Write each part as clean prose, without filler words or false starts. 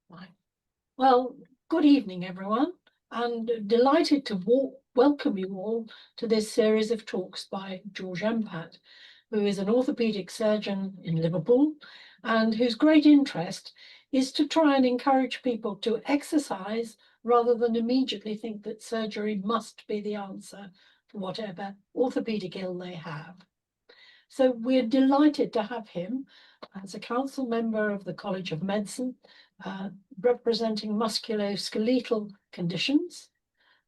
Right. Well, good evening, everyone, and delighted to welcome you all to this series of talks by George Ampat, who is an orthopaedic surgeon in Liverpool and whose great interest is to try and encourage people to exercise rather than immediately think that surgery must be the answer for whatever orthopaedic ill they have. So we're delighted to have him as a council member of the College of Medicine, uh, representing musculoskeletal conditions.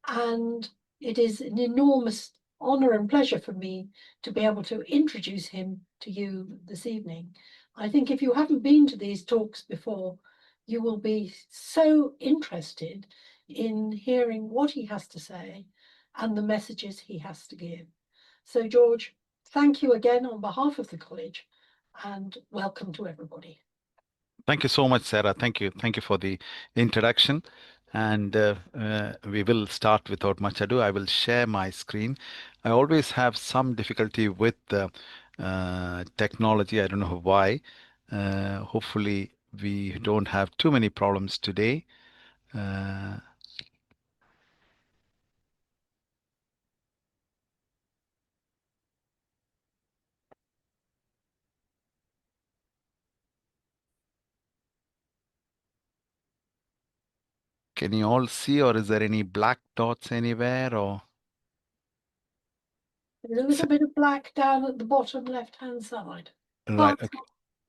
And it is an enormous honour and pleasure for me to be able to introduce him to you this evening. I think if you haven't been to these talks before, you will be so interested in hearing what he has to say and the messages he has to give. So, George, thank you again on behalf of the college and welcome to everybody. Thank you so much, Sarah. Thank you. Thank you for the introduction. And we will start without much ado. I will share my screen. I always have some difficulty with technology. I don't know why. Hopefully, we don't have too many problems today. Uh, can you all see, or is there any black dots anywhere? Or There's a little bit of black down at the bottom left-hand side, right? but Okay,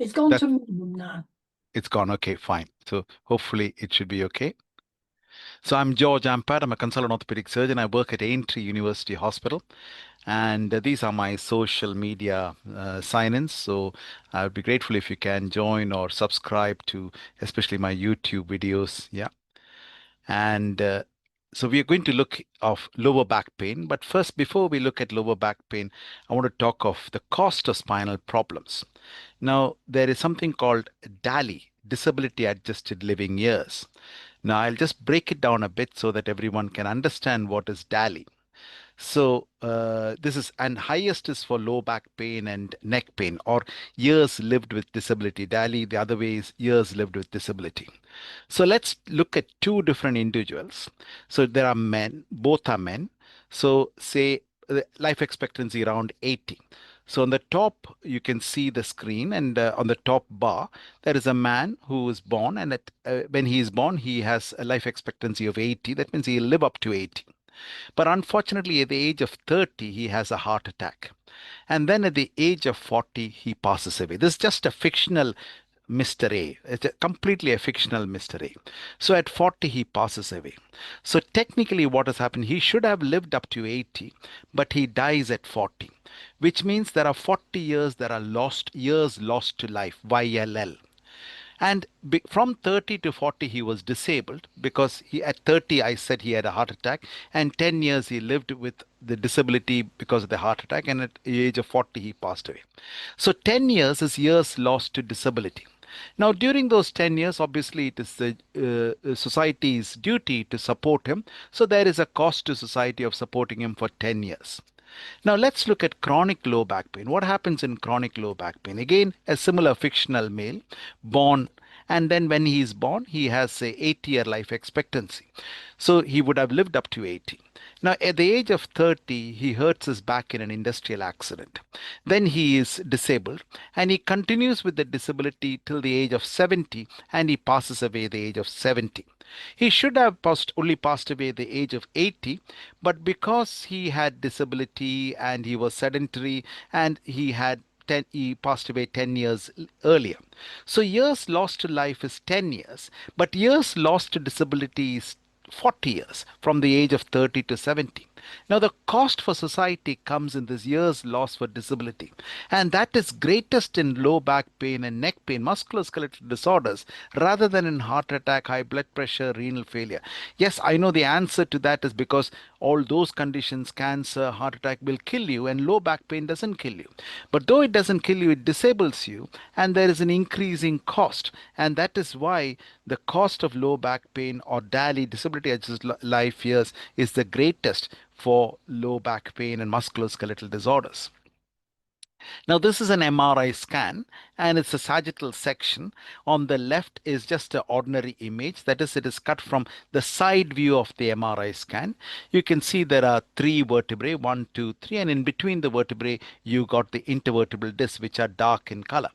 it's gone that to minimum now. it's gone. Okay, fine. So hopefully it should be okay. So I'm George Ampat. I'm a consultant orthopedic surgeon. I work at Aintree University Hospital, and these are my social media sign-ins. So I would be grateful if you can join or subscribe to, especially my YouTube videos. Yeah, and so we are going to look of lower back pain. But first, before we look at lower back pain, I want to talk of the cost of spinal problems. Now, there is something called DALY, disability adjusted living years. Now, I'll just break it down a bit so that everyone can understand what is DALY. So this is, and highest is for low back pain and neck pain, or years lived with disability. DALY, the other way is years lived with disability. So let's look at two different individuals. So there are men, both are men. So say life expectancy around 80. So on the top, you can see the screen, and on the top bar, there is a man who is born, and when he is born, he has a life expectancy of 80. That means he'll live up to 80. But unfortunately, at the age of 30, he has a heart attack. And then at the age of 40, he passes away. This is just a fictional Mr. A. It's completely a fictional Mr. A. So at 40, he passes away. So technically, what has happened, he should have lived up to 80, but he dies at 40, which means there are 40 years that are years lost to life, YLL. And from 30 to 40, he was disabled because at 30, I said he had a heart attack, and 10 years he lived with the disability because of the heart attack, and at the age of 40, he passed away. So 10 years is years lost to disability. Now, during those 10 years, obviously, it is the society's duty to support him. So there is a cost to society of supporting him for 10 years. Now let's look at chronic low back pain. What happens in chronic low back pain? Again, a similar fictional male born, and then when he is born, he has a 80-year life expectancy. So he would have lived up to 80. Now, at the age of 30, he hurts his back in an industrial accident. Then he is disabled, and he continues with the disability till the age of 70, and he passes away at the age of 70. He should have only passed away at the age of 80, but because he had disability and he was sedentary and he passed away 10 years earlier. So years lost to life is 10 years, but years lost to disability is 40 years from the age of 30 to 70. Now, the cost for society comes in this years lost for disability, and that is greatest in low back pain and neck pain, musculoskeletal disorders, rather than in heart attack, high blood pressure, renal failure. Yes, I know the answer to that is because all those conditions, cancer, heart attack, will kill you, and low back pain doesn't kill you. But though it doesn't kill you, it disables you, and there is an increasing cost. And that is why the cost of low back pain or DALY, disability adjusted life years, is the greatest for low back pain and musculoskeletal disorders. Now, this is an MRI scan and it's a sagittal section. On the left is just an ordinary image. That is, it is cut from the side view of the MRI scan. You can see there are three vertebrae, one, two, three, and in between the vertebrae, you got the intervertebral discs, which are dark in color.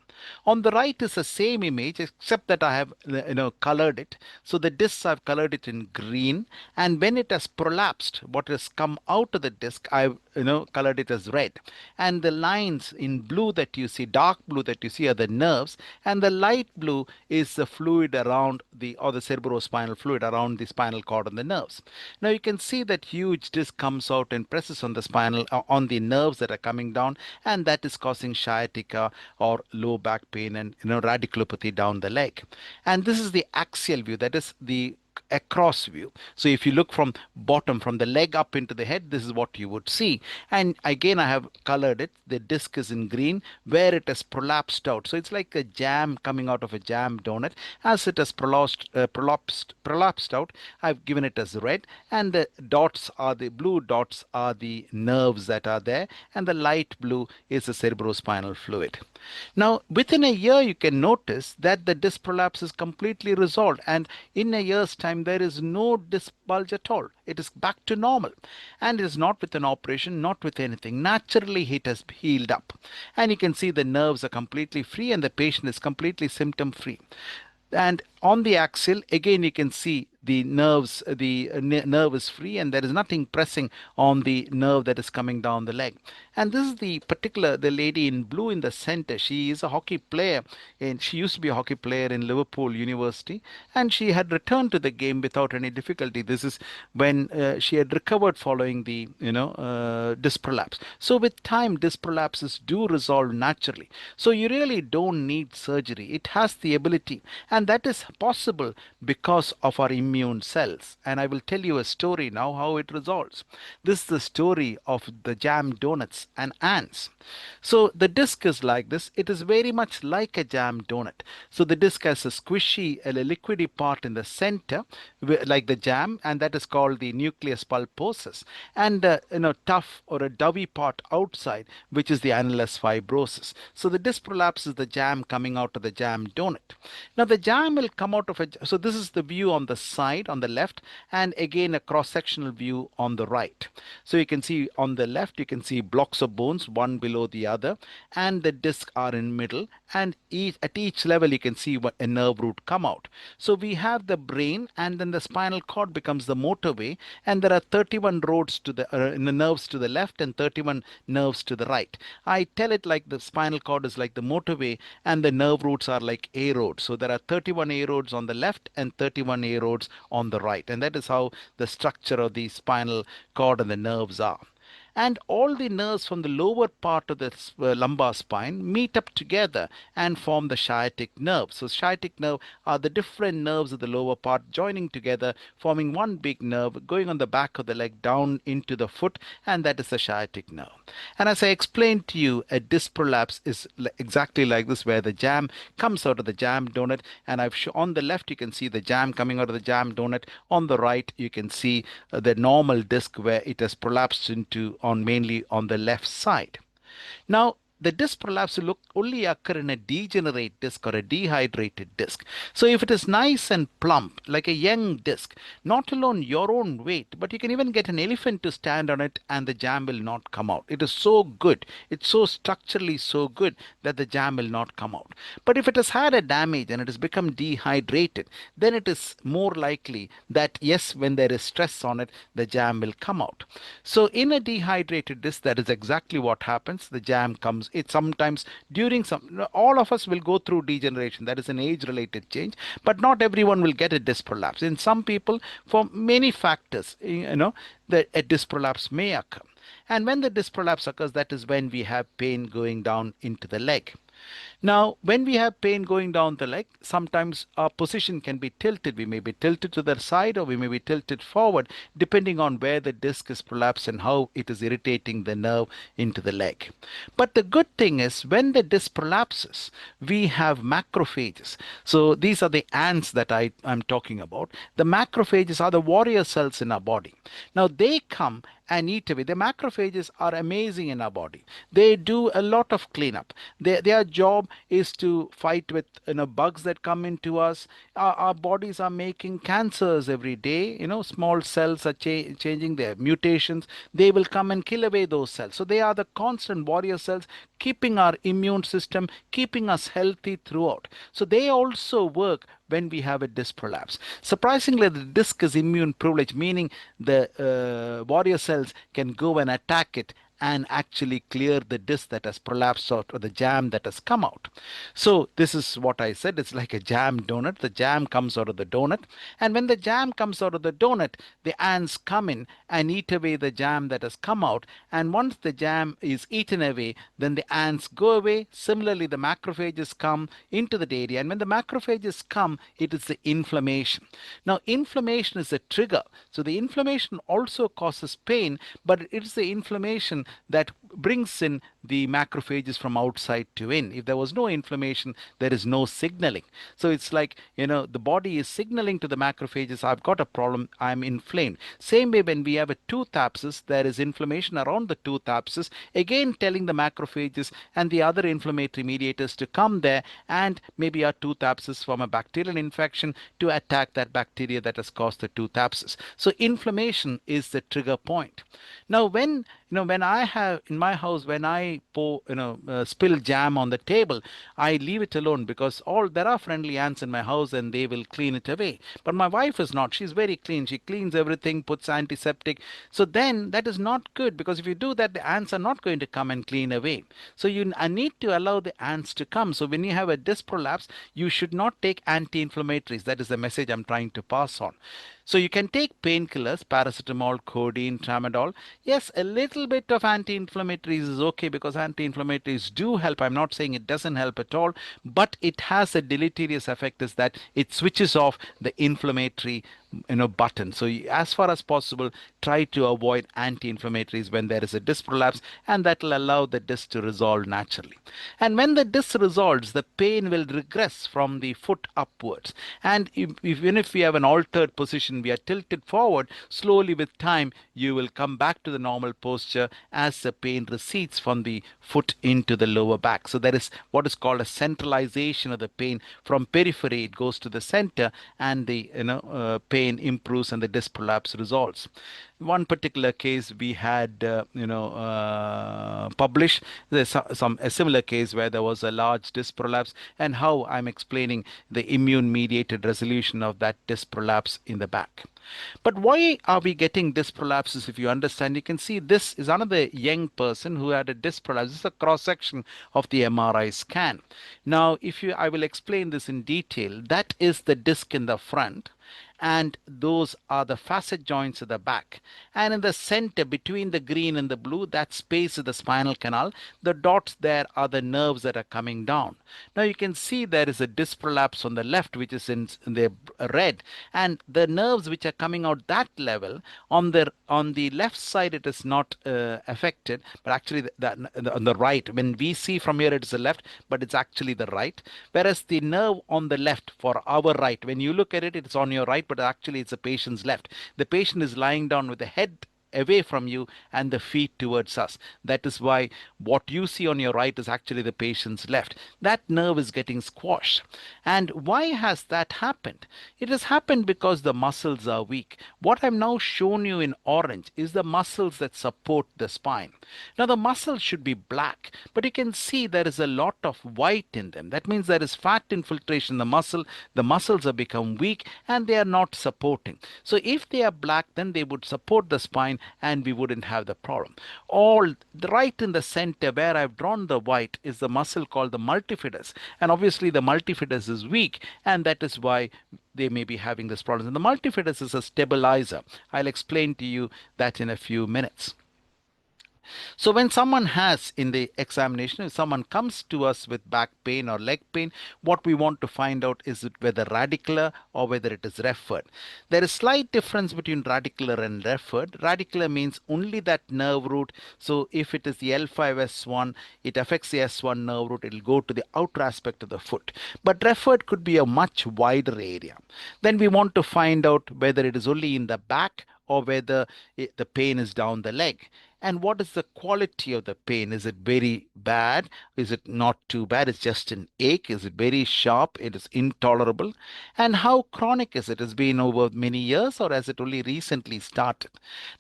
On the right is the same image, except that I have colored it. So the discs I've colored it in green, and when it has prolapsed, what has come out of the disc, I've colored it as red. And the lines in blue that you see, dark blue that you see, are the nerves, and the light blue is the fluid around the cerebrospinal fluid around the spinal cord and the nerves. Now you can see that huge disc comes out and presses on the spinal on the nerves that are coming down, and that is causing sciatica or low back pain and radiculopathy down the leg. And this is the axial view, that is the across view. So if you look from bottom, from the leg up into the head, this is what you would see. And again, I have colored it. The disc is in green where it has prolapsed out. So it's like a jam coming out of a jam donut. As it has prolapsed out, I've given it as red, and the dots are the blue dots are the nerves that are there, and the light blue is the cerebrospinal fluid. Now, within a year, you can notice that the disc prolapse is completely resolved, and in a year's time, there is no disc bulge at all. It is back to normal, and it is not with an operation, not with anything. Naturally, it has healed up, and you can see the nerves are completely free, and the patient is completely symptom free. And on the axial, again, you can see the nerves, the nerve is free, and there is nothing pressing on the nerve that is coming down the leg. And this is the lady in blue in the center. She is a hockey player, and she used to be a hockey player in Liverpool University, and she had returned to the game without any difficulty. This is when she had recovered following the disc prolapse. So with time, disc prolapses do resolve naturally. So you really don't need surgery. It has the ability, and that is possible because of our immune cells. And I will tell you a story now how it resolves. This is the story of the jam donuts and ants. So the disc is like this. It is very much like a jam donut. So the disc has a squishy, a liquidy part in the center, like the jam, and that is called the nucleus pulposus, and tough or a doughy part outside, which is the annulus fibrosus. So the disc prolapse is the jam coming out of the jam donut. Now the jam will come out of so this is the view on the side, on the left, and again a cross-sectional view on the right. So you can see on the left, you can see blocks of bones, one below the other, and the discs are in middle, and at each level you can see a nerve root come out. So we have the brain, and then the spinal cord becomes the motorway, and there are 31 roads to the nerves to the left and 31 nerves to the right. I tell it like the spinal cord is like the motorway, and the nerve roots are like A roads. So there are 31 A roads on the left and 31 A roads on the right, and that is how the structure of the spinal cord and the nerves are. And all the nerves from the lower part of the lumbar spine meet up together and form the sciatic nerve. So sciatic nerve are the different nerves of the lower part joining together, forming one big nerve going on the back of the leg down into the foot, and that is the sciatic nerve. And as I explained to you, a disc prolapse is exactly like this, where the jam comes out of the jam donut, and on the left you can see the jam coming out of the jam donut. On the right you can see the normal disc where it has prolapsed into mainly on the left side. Now, the disc prolapse will only occur in a degenerate disc or a dehydrated disc. So if it is nice and plump, like a young disc, not alone your own weight, but you can even get an elephant to stand on it and the jam will not come out. It is so good. It's so structurally so good that the jam will not come out. But if it has had a damage and it has become dehydrated, then it is more likely that yes, when there is stress on it, the jam will come out. So in a dehydrated disc, that is exactly what happens. The jam comes. It sometimes all of us will go through degeneration. That is an age-related change, but not everyone will get a disc prolapse. In some people, for many factors, a disc prolapse may occur. And when the disc prolapse occurs, that is when we have pain going down into the leg. Now, when we have pain going down the leg, sometimes our position can be tilted. We may be tilted to the side or we may be tilted forward, depending on where the disc is prolapsed and how it is irritating the nerve into the leg. But the good thing is, when the disc prolapses, we have macrophages. So these are the ants that I'm talking about. The macrophages are the warrior cells in our body. Now, they come and eat away. The macrophages are amazing in our body. They do a lot of cleanup. Their job is to fight with bugs that come into us. Our bodies are making cancers every day. Small cells are changing their mutations. They will come and kill away those cells. So they are the constant warrior cells, keeping our immune system, keeping us healthy throughout. So they also work when we have a disc prolapse. Surprisingly, the disc is immune privileged, meaning the warrior cells can go and attack it and actually clear the disc that has prolapsed out, or the jam that has come out. So this is what I said. It's like a jam donut. The jam comes out of the donut. And when the jam comes out of the donut, the ants come in and eat away the jam that has come out. And once the jam is eaten away, then the ants go away. Similarly, the macrophages come into the area. And when the macrophages come, it is the inflammation. Now, inflammation is a trigger. So the inflammation also causes pain, but it is the inflammation that brings in the macrophages from outside to in. If there was no inflammation, there is no signaling. So it's like, the body is signaling to the macrophages, I've got a problem, I'm inflamed. Same way when we have a tooth abscess, there is inflammation around the tooth abscess, again telling the macrophages and the other inflammatory mediators to come there, and maybe a tooth abscess from a bacterial infection to attack that bacteria that has caused the tooth abscess. So inflammation is the trigger point. Now, when I have in my house, when I pour, spill jam on the table, I leave it alone, because there are friendly ants in my house and they will clean it away. But my wife is not. She's very clean. She cleans everything, puts antiseptic. So then that is not good, because if you do that, the ants are not going to come and clean away. So I need to allow the ants to come. So when you have a disc prolapse, you should not take anti-inflammatories. That is the message I'm trying to pass on. So you can take painkillers, paracetamol, codeine, tramadol. Yes, a little bit of anti-inflammatories is okay, because anti-inflammatories do help. I'm not saying it doesn't help at all, but it has a deleterious effect, is that it switches off the inflammatory button. So as far as possible, try to avoid anti-inflammatories when there is a disc prolapse, and that will allow the disc to resolve naturally. And when the disc resolves, the pain will regress from the foot upwards. And even if we have an altered position, we are tilted forward, slowly with time, you will come back to the normal posture as the pain recedes from the foot into the lower back. So there is what is called a centralization of the pain. From periphery, it goes to the center, and the pain improves and the disc prolapse resolves. One particular case we had published, there's a similar case where there was a large disc prolapse, and how I'm explaining the immune mediated resolution of that disc prolapse in the back. But why are we getting disc prolapses? If you understand, you can see this is another young person who had a disc prolapse. This is a cross section of the MRI scan. Now, I will explain this in detail. That is the disc in the front, and those are the facet joints at the back. And in the center, between the green and the blue, that space is the spinal canal. The dots there are the nerves that are coming down. Now you can see there is a disc prolapse on the left, which is in the red, and the nerves which are coming out that level, on the left side it is not affected, but actually on the right, when we see from here, it is the left, but it's actually the right. Whereas the nerve on the left, for our right, when you look at it, it's on your right, but actually it's the patient's left. The patient is lying down with the head away from you and the feet towards us. That is why what you see on your right is actually the patient's left. That nerve is getting squashed. And why has that happened? It has happened because the muscles are weak. What I've now shown you in orange is the muscles that support the spine. Now the muscles should be black, but you can see there is a lot of white in them. That means there is fat infiltration in the muscle. The muscles have become weak and they are not supporting. So if they are black, then they would support the spine and we wouldn't have the problem. Right in the center where I've drawn the white is the muscle called the multifidus. And obviously the multifidus is weak, and that is why they may be having this problem. And the multifidus is a stabilizer. I'll explain to you that in a few minutes. So when someone has in the examination, if someone comes to us with back pain or leg pain, what we want to find out is it whether radicular or whether it is referred. There is slight difference between radicular and referred. Radicular means only that nerve root. So if it is the L5S1, it affects the S1 nerve root, it will go to the outer aspect of the foot. But referred could be a much wider area. Then we want to find out whether it is only in the back or whether the pain is down the leg. And what is the quality of the pain? Is it very bad? Is it not too bad? It's just an ache. Is it very sharp? It is intolerable. And how chronic is it? Has it been over many years, or has it only recently started?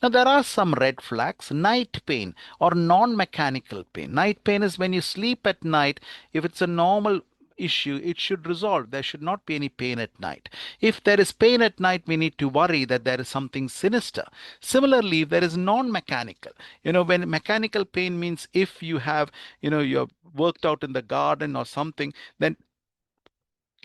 Now, there are some red flags. Night pain or non-mechanical pain. Night pain is when you sleep at night. If it's a normal issue, it should resolve. There should not be any pain at night. If there is pain at night, we need to worry that there is something sinister. Similarly, if there is non-mechanical, when mechanical pain means if you have, you're worked out in the garden or something, then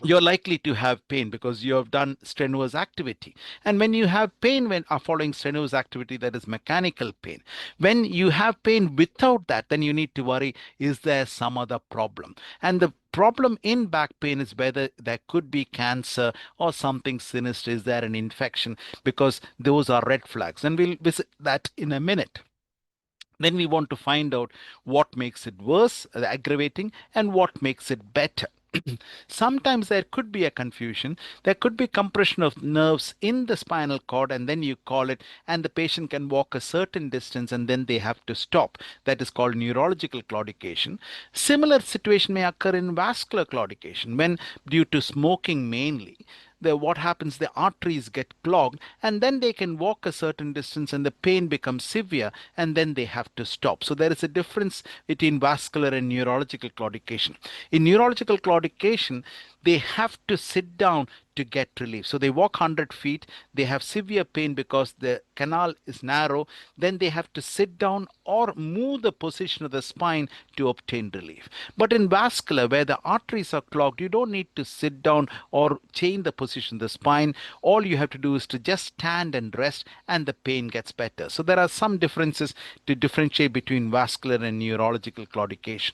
you're likely to have pain because you have done strenuous activity. And when you have pain when following strenuous activity, that is mechanical pain. When you have pain without that, then you need to worry, is there some other problem? And the problem in back pain is whether there could be cancer or something sinister. Is there an infection? Because those are red flags. And we'll visit that in a minute. Then we want to find out what makes it worse, aggravating, and what makes it better. Sometimes there could be a confusion. There could be compression of nerves in the spinal cord, and then you call it, and the patient can walk a certain distance and then they have to stop. That is called neurological claudication. Similar situation may occur in vascular claudication when, due to smoking mainly, what happens, the arteries get clogged, and then they can walk a certain distance and the pain becomes severe, and then they have to stop. So there is a difference between vascular and neurological claudication. In neurological claudication, they have to sit down to get relief. So they walk 100 feet, they have severe pain because the canal is narrow, then they have to sit down or move the position of the spine to obtain relief. But in vascular, where the arteries are clogged, you don't need to sit down or change the position of the spine. All you have to do is to just stand and rest, and the pain gets better. So there are some differences to differentiate between vascular and neurological claudication.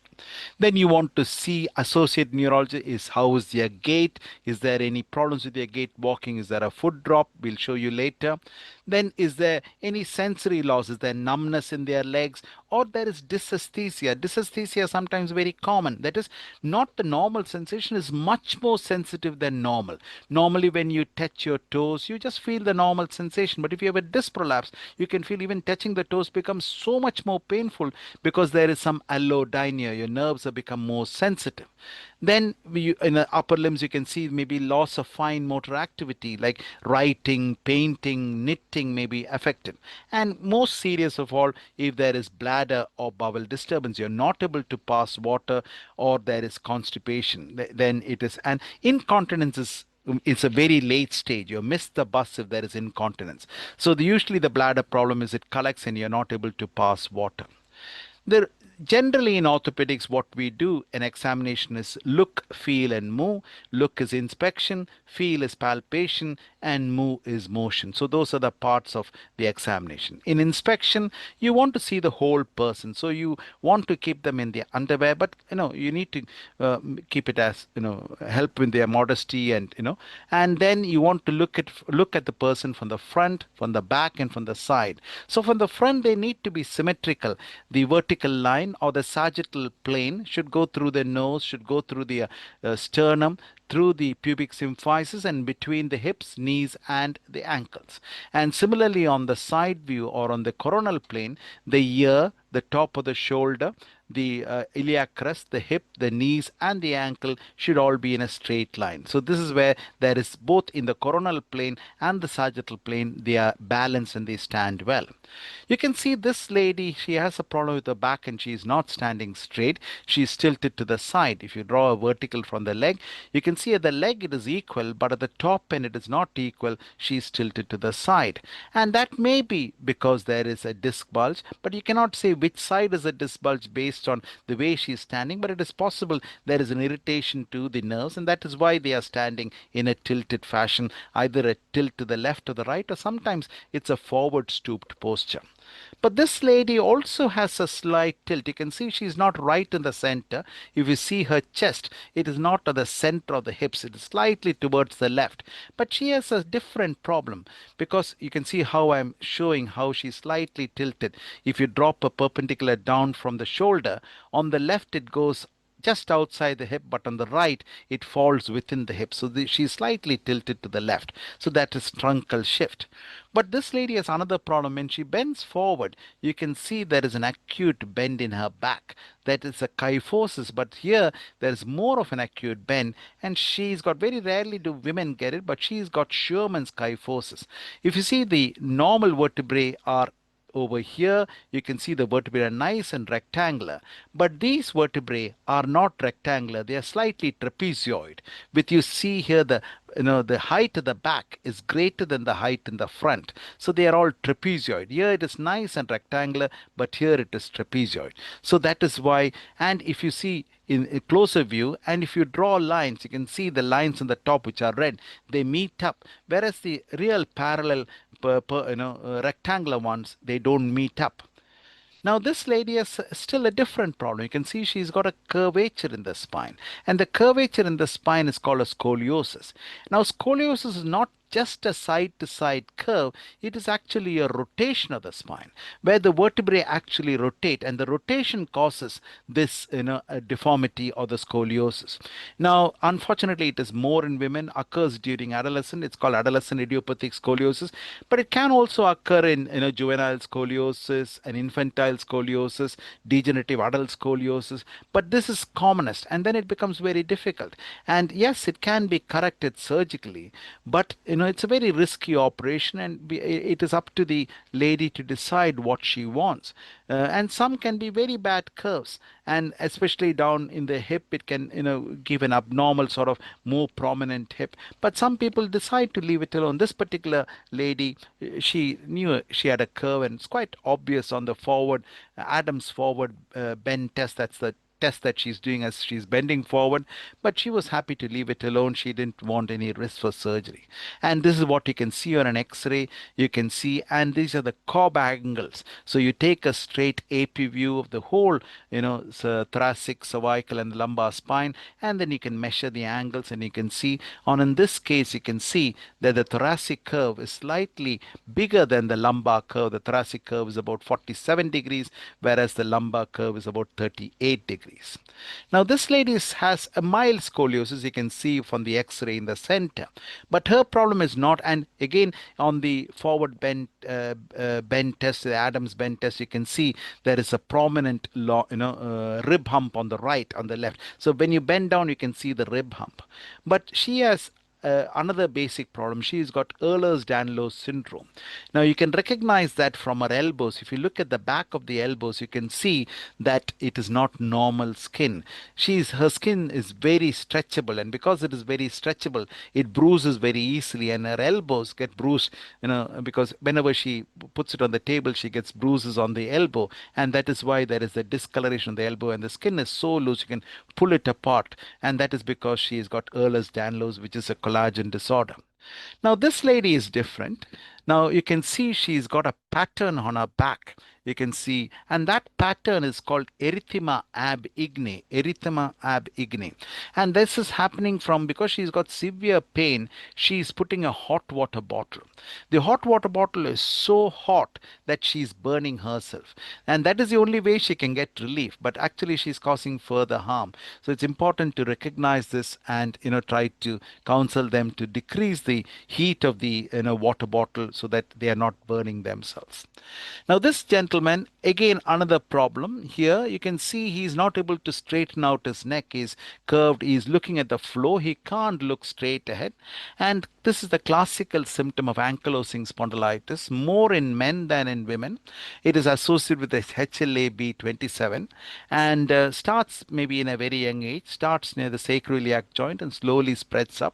Then you want to see associated neurology is how is their gait, is there any problems with their gait walking, is there a foot drop, we'll show you later. Then is there any sensory loss, is there numbness in their legs, or there is dysesthesia. Dysesthesia is sometimes very common. That is not the normal sensation, is much more sensitive than normal. Normally when you touch your toes, you just feel the normal sensation, but if you have a disc prolapse, you can feel even touching the toes becomes so much more painful because there is some allodynia. Your nerves have become more sensitive. Then in the upper limbs, you can see maybe loss of fine motor activity like writing, painting, knitting may be affected. And most serious of all, if there is bladder or bowel disturbance, you're not able to pass water, or there is constipation, then it is, and incontinence is it's a very late stage. You miss the bus if there is incontinence. So usually the bladder problem is it collects and you're not able to pass water. There, generally in orthopedics, what we do in examination is look, feel, and move. Look is inspection, feel is palpation, and move is motion. So those are the parts of the examination. In inspection, you want to see the whole person. So you want to keep them in their underwear, but you need to keep it as help with their modesty, and then you want to look at the person from the front, from the back, and from the side. So from the front, they need to be symmetrical. The vertical line or the sagittal plane should go through the nose, should go through the sternum, through the pubic symphysis, and between the hips, knees, and the ankles. And similarly, on the side view or on the coronal plane, the ear, the top of the shoulder, the iliac crest, the hip, the knees, and the ankle should all be in a straight line. So this is where there is both in the coronal plane and the sagittal plane, they are balanced and they stand well. You can see this lady, she has a problem with her back and she is not standing straight. She is tilted to the side. If you draw a vertical from the leg, you can see at the leg it is equal, but at the top end it is not equal. She is tilted to the side. And that may be because there is a disc bulge, but you cannot say which side is a disc bulge based on the way she is standing, but it is possible there is an irritation to the nerves, and that is why they are standing in a tilted fashion, either a tilt to the left or the right, or sometimes it's a forward stooped posture. But this lady also has a slight tilt. You can see she's not right in the center. If you see her chest, it is not at the center of the hips. It is slightly towards the left. But she has a different problem because you can see how I'm showing how she's slightly tilted. If you drop a perpendicular down from the shoulder, on the left it goes just outside the hip, but on the right, it falls within the hip. So she's slightly tilted to the left. So that is truncal shift. But this lady has another problem. When she bends forward, you can see there is an acute bend in her back. That is a kyphosis. But here, there is more of an acute bend. And she's got, very rarely do women get it, but she's got Sherman's kyphosis. If you see, the normal vertebrae are over here. You can see the vertebrae are nice and rectangular, but these vertebrae are not rectangular. They are slightly trapezoid. With, you see here, the height of the back is greater than the height in the front, so they are all trapezoid. Here it is nice and rectangular, but here it is trapezoid. So that is why. And if you see in a closer view, and if you draw lines, you can see the lines on the top which are red, they meet up, whereas the real parallel rectangular ones, they don't meet up. Now, this lady has still a different problem. You can see she's got a curvature in the spine, and the curvature in the spine is called a scoliosis. Now, scoliosis is not just a side to side curve, it is actually a rotation of the spine where the vertebrae actually rotate, and the rotation causes this a deformity or the scoliosis. Now, unfortunately, it is more in women, occurs during adolescence. It's called adolescent idiopathic scoliosis, but it can also occur in juvenile scoliosis and infantile scoliosis, degenerative adult scoliosis, but this is commonest, and then it becomes very difficult. And yes, it can be corrected surgically, but it's a very risky operation, and it is up to the lady to decide what she wants. And some can be very bad curves, and especially down in the hip, it can give an abnormal sort of more prominent hip. But some people decide to leave it alone. This particular lady, she knew she had a curve, and it's quite obvious on the forward Adams forward bend test. That's the test that she's doing as she's bending forward, but she was happy to leave it alone. She didn't want any risk for surgery. And this is what you can see on an X-ray. You can see, and these are the Cobb angles. So you take a straight AP view of the whole, thoracic, cervical, and lumbar spine, and then you can measure the angles, and you can see, in this case, you can see that the thoracic curve is slightly bigger than the lumbar curve. The thoracic curve is about 47 degrees, whereas the lumbar curve is about 38 degrees. Now, this lady has a mild scoliosis, you can see from the X-ray in the center, but her problem is not. And again, on the forward bend test, the Adams bend test, you can see there is a prominent rib hump on the right, on the left. So when you bend down, you can see the rib hump. But she has another basic problem. She's got Ehlers-Danlos syndrome. Now, you can recognize that from her elbows. If you look at the back of the elbows, you can see that it is not normal skin. Her skin is very stretchable, and because it is very stretchable, it bruises very easily, and her elbows get bruised, because whenever she puts it on the table, she gets bruises on the elbow, and that is why there is a discoloration on the elbow, and the skin is so loose you can pull it apart, and that is because she's got Ehlers-Danlos, which is a collagen disorder. Now, this lady is different. Now, you can see she's got a pattern on her back. You can see, and that pattern is called erythema ab igne, erythema ab igne. And this is happening from, because she's got severe pain, she's putting a hot water bottle. The hot water bottle is so hot that she's burning herself. And that is the only way she can get relief, but actually she's causing further harm. So it's important to recognize this and, try to counsel them to decrease the heat of the, water bottle so that they are not burning themselves. Now, this gentleman, again, another problem. Here you can see he's not able to straighten out his neck. He's curved. He's looking at the floor. He can't look straight ahead. And this is the classical symptom of ankylosing spondylitis, more in men than in women. It is associated with the HLA-B27 and starts maybe in a very young age, starts near the sacroiliac joint and slowly spreads up.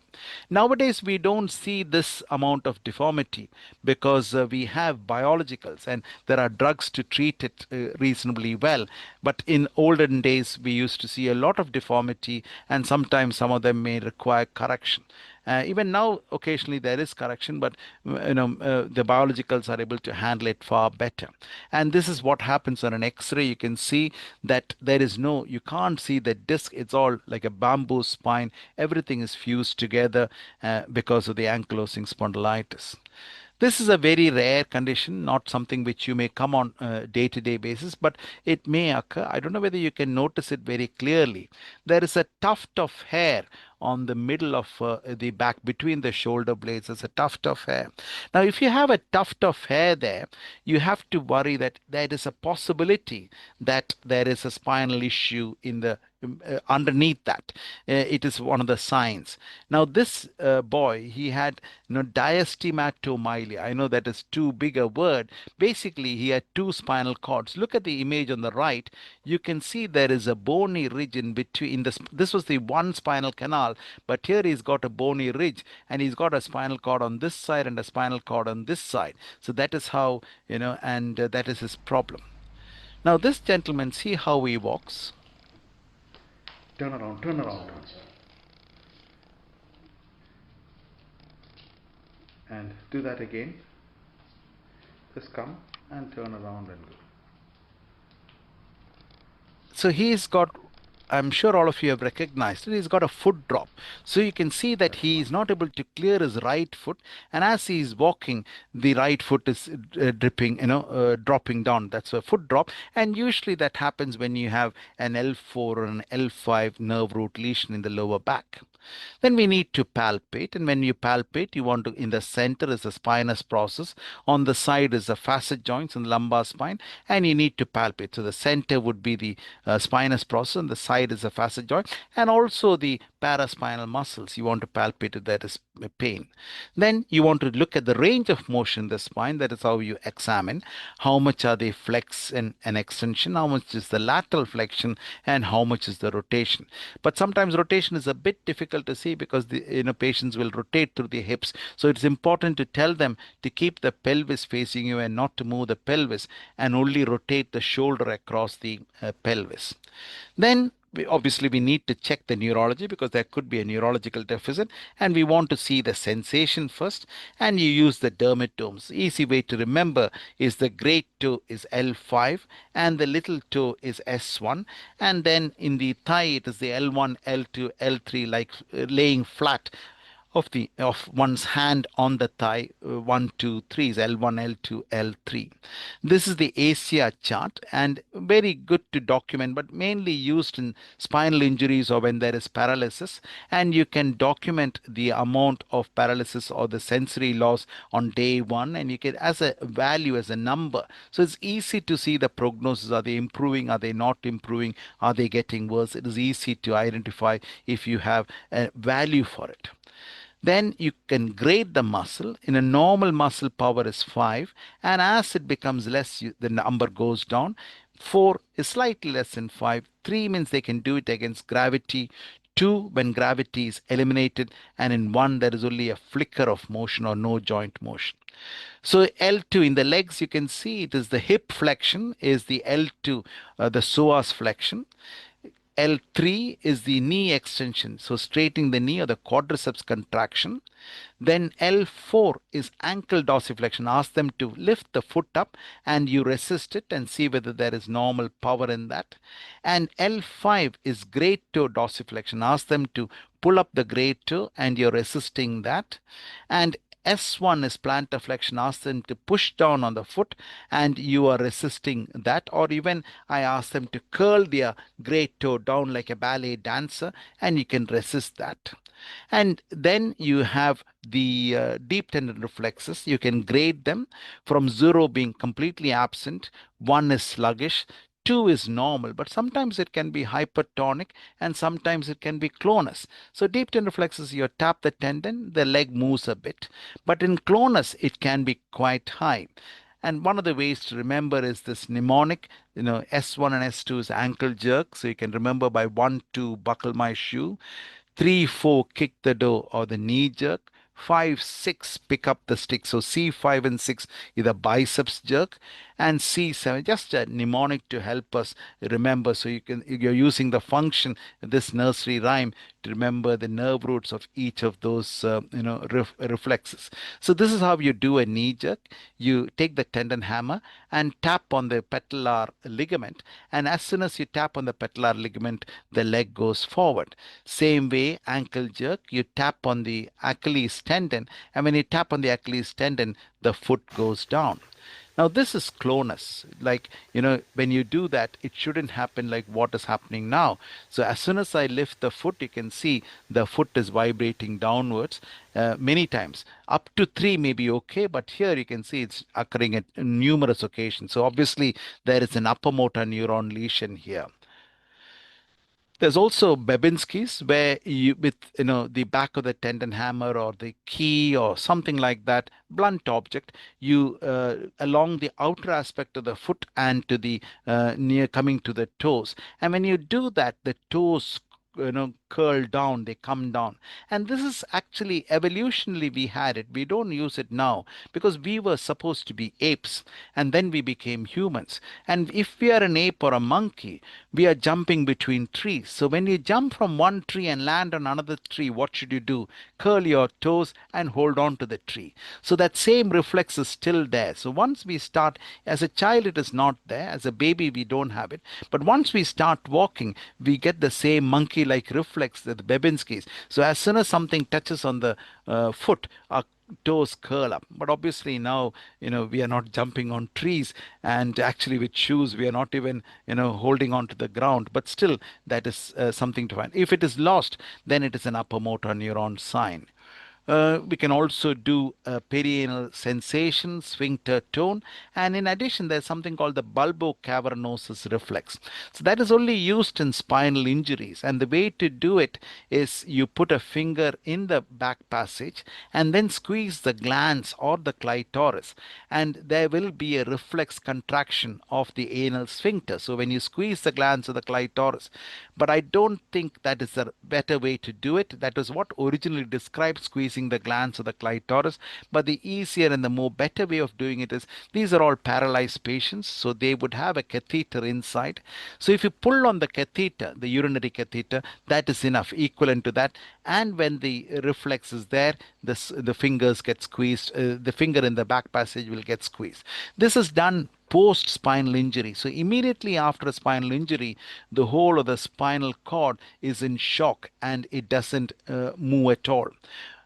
Nowadays, we don't see this amount of deformity because we have biologicals and there are drugs to treat it reasonably well. But in olden days, we used to see a lot of deformity, and sometimes some of them may require correction. Even now, occasionally there is correction, but the biologicals are able to handle it far better. And this is what happens on an X-ray. You can see that you can't see the disc. It's all like a bamboo spine. Everything is fused together because of the ankylosing spondylitis. This is a very rare condition, not something which you may come on a day-to-day basis, but it may occur. I don't know whether you can notice it very clearly. There is a tuft of hair on the middle of the back between the shoulder blades. There's a tuft of hair. Now, if you have a tuft of hair there, you have to worry that there is a possibility that there is a spinal issue in the underneath that. It is one of the signs. Now, this boy, he had diastematomylia. I know that is too big a word. Basically, he had two spinal cords. Look at the image on the right. You can see there is a bony ridge in between. This was the one spinal canal, but here he's got a bony ridge, and he's got a spinal cord on this side and a spinal cord on this side. So that is how, and that is his problem. Now, this gentleman, see how he walks. Turn around, turn around. And do that again. Just come and turn around and go. So he's got, I'm sure all of you have recognized it, he's got a foot drop. So you can see that he is not able to clear his right foot, and as he is walking, the right foot is dropping down. That's a foot drop, and usually that happens when you have an L4 or an L5 nerve root lesion in the lower back. Then we need to palpate, and when you palpate, you want to, in the center is the spinous process, on the side is the facet joints and the lumbar spine, and you need to palpate. So the center would be the spinous process, and the side is the facet joint, and also the paraspinal muscles. You want to palpate if there is pain. Then you want to look at the range of motion in the spine. That is how you examine how much are they flex and extension, how much is the lateral flexion, and how much is the rotation. But sometimes rotation is a bit difficult to see because the patients will rotate through the hips. So it's important to tell them to keep the pelvis facing you and not to move the pelvis, and only rotate the shoulder across the pelvis. Then obviously we need to check the neurology because there could be a neurological deficit, and we want to see the sensation first, and you use the dermatomes. Easy way to remember is the great toe is L5 and the little toe is S1, and then in the thigh it is the L1, L2, L3, like laying flat of one's hand on the thigh. 1, 2, 3 is L1, L2, L3. This is the ASIA chart, and very good to document, but mainly used in spinal injuries or when there is paralysis, and you can document the amount of paralysis or the sensory loss on day 1, and you can as a value, as a number. So it's easy to see the prognosis. Are they improving? Are they not improving? Are they getting worse? It is easy to identify if you have a value for it. Then you can grade the muscle. In a normal muscle power is 5, and as it becomes less, the number goes down. 4 is slightly less than 5. 3 means they can do it against gravity. 2 when gravity is eliminated, and in 1 there is only a flicker of motion or no joint motion. So L2 in the legs, you can see it is the hip flexion is the L2, the psoas flexion. L3 is the knee extension, so straightening the knee or the quadriceps contraction. Then L4 is ankle dorsiflexion. Ask them to lift the foot up and you resist it and see whether there is normal power in that. And L5 is great toe dorsiflexion. Ask them to pull up the great toe and you're resisting that. And S1 is plantar flexion. Ask them to push down on the foot and you are resisting that. Or even I ask them to curl their great toe down like a ballet dancer and you can resist that. And then you have the deep tendon reflexes. You can grade them from 0 being completely absent, 1 is sluggish, 2 is normal, but sometimes it can be hypertonic and sometimes it can be clonus. So deep tendon reflexes, you tap the tendon, the leg moves a bit, but in clonus it can be quite high. And one of the ways to remember is this mnemonic, S1 and S2 is ankle jerk. So you can remember by 1, 2, buckle my shoe. 3, 4, kick the door or the knee jerk. 5, 6, pick up the stick. So C5 and 6 is the biceps jerk. and C7, just a mnemonic to help us remember. So you're using the function, this nursery rhyme, to remember the nerve roots of each of those reflexes. So this is how you do a knee jerk. You take the tendon hammer and tap on the patellar ligament, and as soon as you tap on the patellar ligament, the leg goes forward. Same way, ankle jerk, you tap on the Achilles tendon, and when you tap on the Achilles tendon, the foot goes down. Now, this is clonus. Like, when you do that, it shouldn't happen like what is happening now. So, as soon as I lift the foot, you can see the foot is vibrating downwards many times. Up to three may be okay, but here you can see it's occurring at numerous occasions. So, obviously, there is an upper motor neuron lesion here. There's also Babinski's, where you, with the back of the tendon hammer or the key or something like that, blunt object, you along the outer aspect of the foot and to the near coming to the toes. And when you do that, the toes curl down, they come down. And this is actually evolutionally we had it. We don't use it now because we were supposed to be apes and then we became humans. And if we are an ape or a monkey, we are jumping between trees. So when you jump from one tree and land on another tree, what should you do? Curl your toes and hold on to the tree. So that same reflex is still there. So once we start, as a child, it is not there. As a baby, we don't have it. But once we start walking, we get the same monkey-like reflex, the Babinski's. So as soon as something touches on the foot, our toes curl up. But obviously now, we are not jumping on trees, and actually with shoes, we are not even, holding on to the ground. But still, that is something to find. If it is lost, then it is an upper motor neuron sign. We can also do perianal sensation, sphincter tone, and in addition, there's something called the bulbocavernosus reflex. So that is only used in spinal injuries, and the way to do it is you put a finger in the back passage and then squeeze the glans or the clitoris, and there will be a reflex contraction of the anal sphincter. So when you squeeze the glans or the clitoris, but I don't think that is a better way to do it. That is what originally described squeezing the glans or the clitoris. But the easier and the more better way of doing it is, these are all paralyzed patients, so they would have a catheter inside. So if you pull on the catheter, the urinary catheter, that is enough, equivalent to that. And when the reflex is there, the fingers get squeezed, the finger in the back passage will get squeezed. This is done post spinal injury. So immediately after a spinal injury, the whole of the spinal cord is in shock and it doesn't move at all.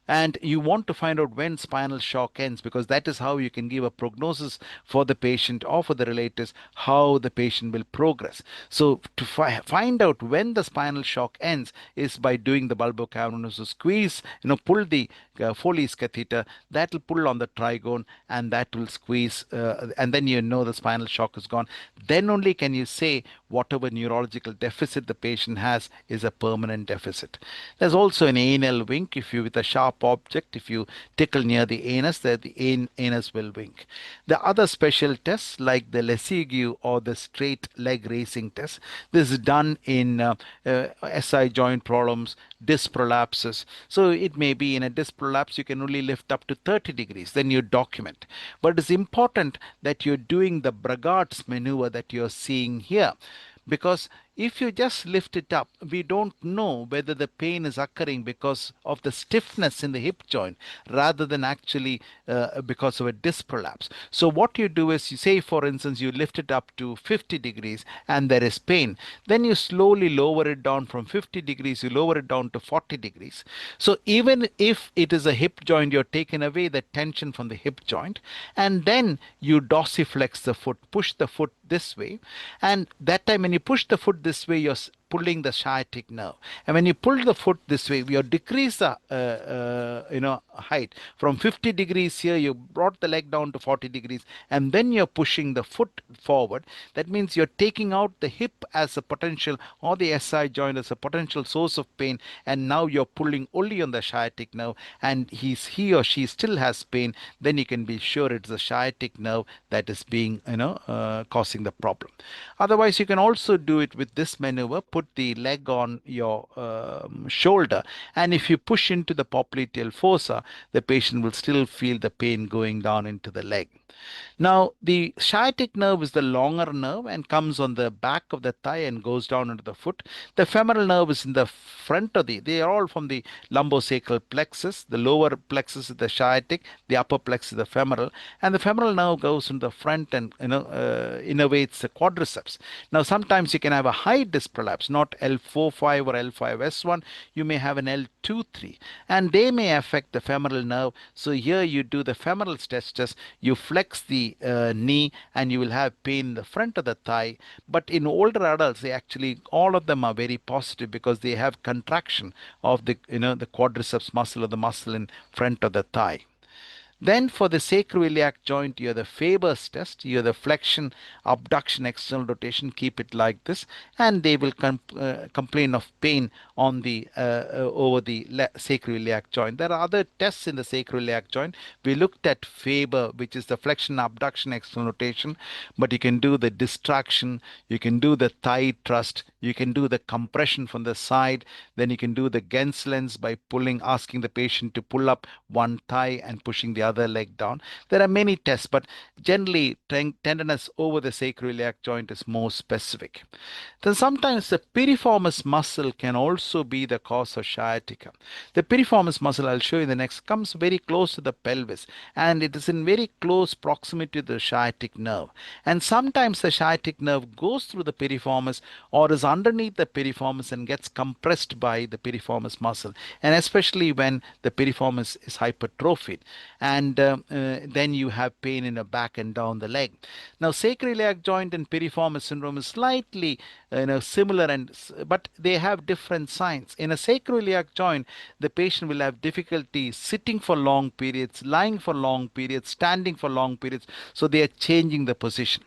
And you want to find out when spinal shock ends, because that is how you can give a prognosis for the patient or for the relatives how the patient will progress. So to find out when the spinal shock ends is by doing the bulbocavernosus squeeze, pull the Foley's catheter, that will pull on the trigone and that will squeeze, and then the spinal shock is gone. Then only can you say whatever neurological deficit the patient has is a permanent deficit. There's also an anal wink. If you, with a sharp object, if you tickle near the anus, the anus will wink. The other special tests like the Lesigue or the straight leg raising test, this is done in SI joint problems, disc prolapses. So it may be in a disc prolapse, you can only lift up to 30 degrees, then you document. But it's important that you're doing the Bragart's maneuver that you're seeing here, because if you just lift it up, we don't know whether the pain is occurring because of the stiffness in the hip joint rather than actually because of a disc prolapse. So what you do is, you say, for instance, you lift it up to 50 degrees and there is pain. Then you slowly lower it down from 50 degrees, you lower it down to 40 degrees. So even if it is a hip joint, you're taking away the tension from the hip joint, and then you dorsiflex the foot, push the foot this way. And that time when you push the foot this way, you're pulling the sciatic nerve. And when you pull the foot this way, you decrease the height from 50 degrees here. You brought the leg down to 40 degrees, and then you're pushing the foot forward. That means you're taking out the hip as a potential, or the SI joint as a potential source of pain, and now you're pulling only on the sciatic nerve, and he or she still has pain. Then you can be sure it's the sciatic nerve that is being causing the problem. Otherwise, you can also do it with this maneuver. Put the leg on your shoulder, and if you push into the popliteal fossa, the patient will still feel the pain going down into the leg. Now, the sciatic nerve is the longer nerve and comes on the back of the thigh and goes down into the foot. The femoral nerve is in the front of they are all from the lumbosacral plexus. The lower plexus is the sciatic, the upper plexus is the femoral, and the femoral nerve goes in the front and innervates the quadriceps. Now, sometimes you can have a high disc prolapse, not L4-5 or L5S1. You may have an L2-3, and they may affect the femoral nerve. So here you do the femoral stress test. You flex the knee and you will have pain in the front of the thigh. But in older adults, they actually, all of them are very positive because they have contraction of the quadriceps muscle or the muscle in front of the thigh. Then for the sacroiliac joint, you have the Faber's test. You have the flexion, abduction, external rotation. Keep it like this, and they will complain of pain on the over the sacroiliac joint. There are other tests in the sacroiliac joint. We looked at Faber, which is the flexion, abduction, external rotation, but you can do the distraction. You can do the thigh thrust. You can do the compression from the side. Then you can do the Genslens by asking the patient to pull up one thigh and pushing the other leg down. There are many tests, but generally tenderness over the sacroiliac joint is more specific. Then sometimes the piriformis muscle can also be the cause of sciatica. The piriformis muscle, I'll show you in the next, comes very close to the pelvis, and it is in very close proximity to the sciatic nerve. And sometimes the sciatic nerve goes through the piriformis or is underneath the piriformis and gets compressed by the piriformis muscle, and especially when the piriformis is hypertrophied, and then you have pain in the back and down the leg. Now, sacroiliac joint and piriformis syndrome is slightly similar, but they have different signs. In a sacroiliac joint, the patient will have difficulty sitting for long periods, lying for long periods, standing for long periods, so they are changing the position.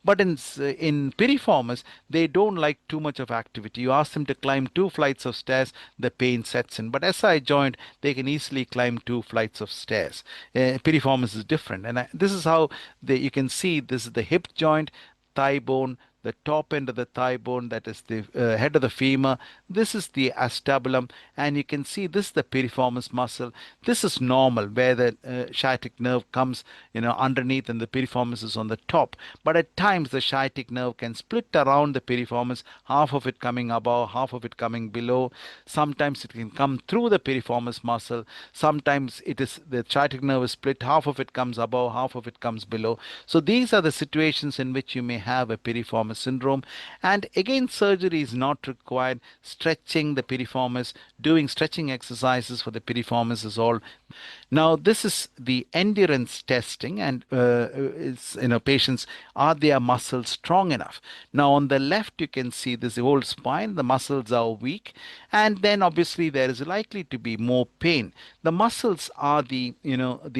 But in piriformis, they don't like too much of activity. You ask them to climb 2 flights of stairs, the pain sets in. But SI joint, they can easily climb 2 flights of stairs. Piriformis is different, and this is how you can see this is the hip joint, thigh bone, the top end of the thigh bone, that is the head of the femur. This is the acetabulum, and you can see this is the piriformis muscle. This is normal, where the sciatic nerve comes underneath and the piriformis is on the top. But at times the sciatic nerve can split around the piriformis, half of it coming above, half of it coming below. Sometimes it can come through the piriformis muscle. Sometimes it is the sciatic nerve is split, half of it comes above, half of it comes below. So these are the situations in which you may have a piriformis syndrome. And again, surgery is not required. Stretching the piriformis, doing stretching exercises for the piriformis is all. Now, this is the endurance testing, and patients, are their muscles strong enough? Now, on the left, you can see this whole spine, the muscles are weak, and then obviously there is likely to be more pain. The muscles are the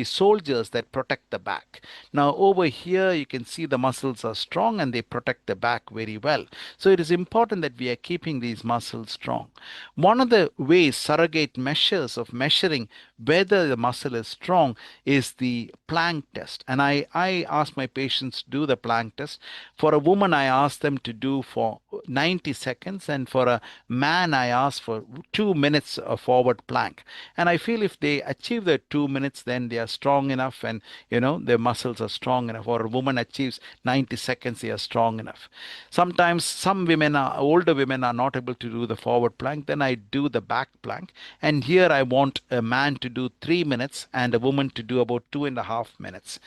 soldiers that protect the back. Now, over here, you can see the muscles are strong and they protect the back very well. So it is important that we are keeping these muscles strong. One of the ways, surrogate measures of measuring whether the muscle is strong, is the plank test. And I ask my patients to do the plank test. For a woman, I ask them to do for 90 seconds, and for a man, I ask for 2 minutes of forward plank. And I feel if they achieve the 2 minutes, then they are strong enough, and their muscles are strong enough. Or a woman achieves 90 seconds, they are strong enough. Sometimes older women are not able to do the forward plank. Then I do the back plank, and here I want a man to do 3 minutes and a woman to do about 2.5 minutes.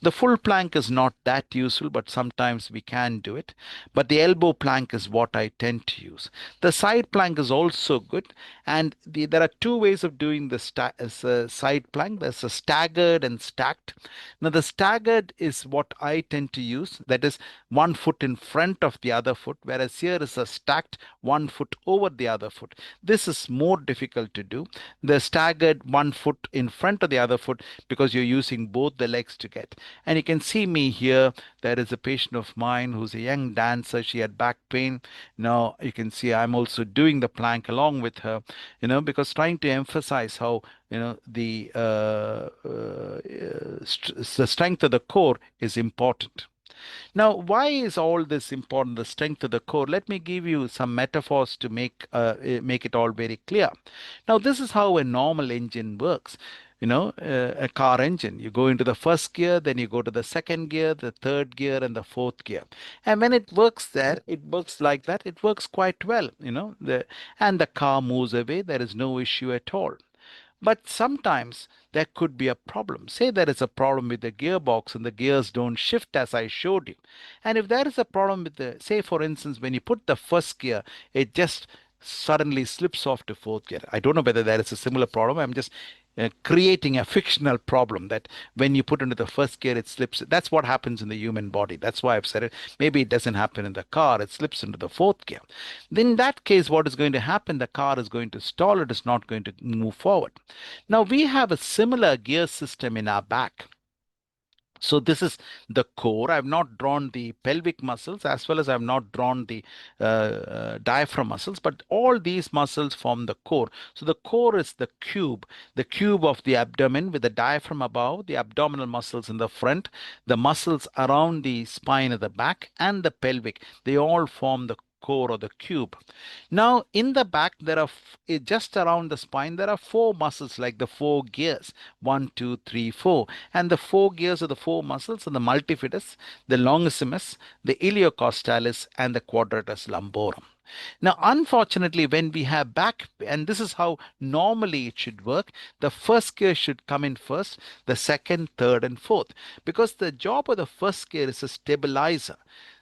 The full plank is not that useful, but sometimes we can do it. But the elbow plank is what I tend to use. The side plank is also good, and there are two ways of doing the side plank. There's a staggered and stacked. Now, the staggered is what I tend to use. That is, 1 foot in front of the other foot, whereas here is a stacked 1 foot over the other foot. This is more difficult to do. The staggered 1 foot in front of the other foot, because you're using both the legs to get. And you can see me here. There is a patient of mine who's a young dancer. She had back pain. Now you can see I'm also doing the plank along with her, because trying to emphasize how the strength of the core is important. Now, why is all this important, the strength of the core? Let me give you some metaphors to make it all very clear. Now, this is how a normal engine works. a car engine. You go into the first gear, then you go to the second gear, the third gear, and the fourth gear. And when it works there, it works like that. It works quite well, and the car moves away. There is no issue at all. But sometimes there could be a problem. Say there is a problem with the gearbox and the gears don't shift as I showed you. And if there is a problem with say for instance, when you put the first gear, it just suddenly slips off to fourth gear. I don't know whether there is a similar problem. I'm just creating a fictional problem that when you put into the first gear, it slips. That's what happens in the human body. That's why I've said it. Maybe it doesn't happen in the car. It slips into the fourth gear. Then in that case, what is going to happen? The car is going to stall. It is not going to move forward. Now we have a similar gear system in our back. So this is the core. I've not drawn the pelvic muscles as well as I've not drawn the diaphragm muscles, but all these muscles form the core. So the core is the cube of the abdomen with the diaphragm above, the abdominal muscles in the front, the muscles around the spine at the back, and the pelvic. They all form the core or the cube. Now in the back, there are just around the spine, there are four muscles like the four gears, 1, 2, 3, 4. And the four gears of the four muscles are the multifidus, the longissimus, the iliocostalis, and the quadratus lumborum. Now, unfortunately, when we have back, and this is how normally it should work, the first gear should come in first, the second, third, and fourth, because the job of the first gear is a stabilizer.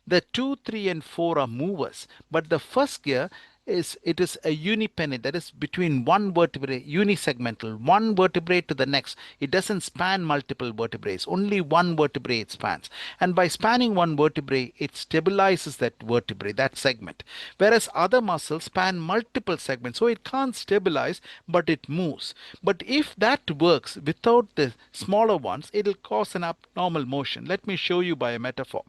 The 2, 3, and 4 are movers, but the first gear is a unipennate, that is between one vertebrae, unisegmental, one vertebrae to the next. It doesn't span multiple vertebrae, only one vertebrae it spans. And by spanning one vertebrae, it stabilizes that vertebrae, that segment. Whereas other muscles span multiple segments, so it can't stabilize, but it moves. But if that works without the smaller ones, it'll cause an abnormal motion. Let me show you by a metaphor.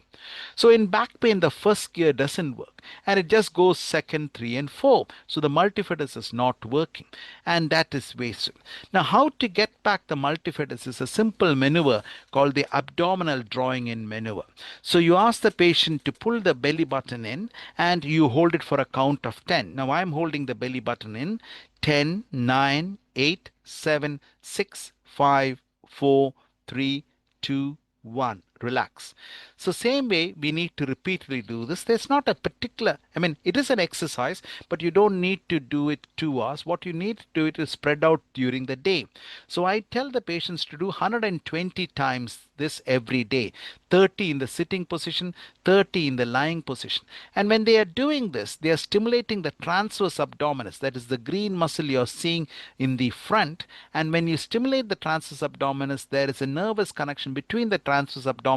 So in back pain, the first gear doesn't work and it just goes second, three, and four. So the multifidus is not working and that is wasted. Now, how to get back the multifidus is a simple maneuver called the abdominal drawing in maneuver. So you ask the patient to pull the belly button in and you hold it for a count of 10. Now I'm holding the belly button in 10, 9, 8, 7, 6, 5, 4, 3, 2, 1. Relax. So same way we need to repeatedly do this. There's not a particular, it is an exercise, but you don't need to do it 2 hours. What you need to do it is spread out during the day. So I tell the patients to do 120 times this every day, 30 in the sitting position, 30 in the lying position. And when they are doing this, they are stimulating the transverse abdominis, that is the green muscle you're seeing in the front. And when you stimulate the transverse abdominis, there is a nervous connection between the transverse abdominis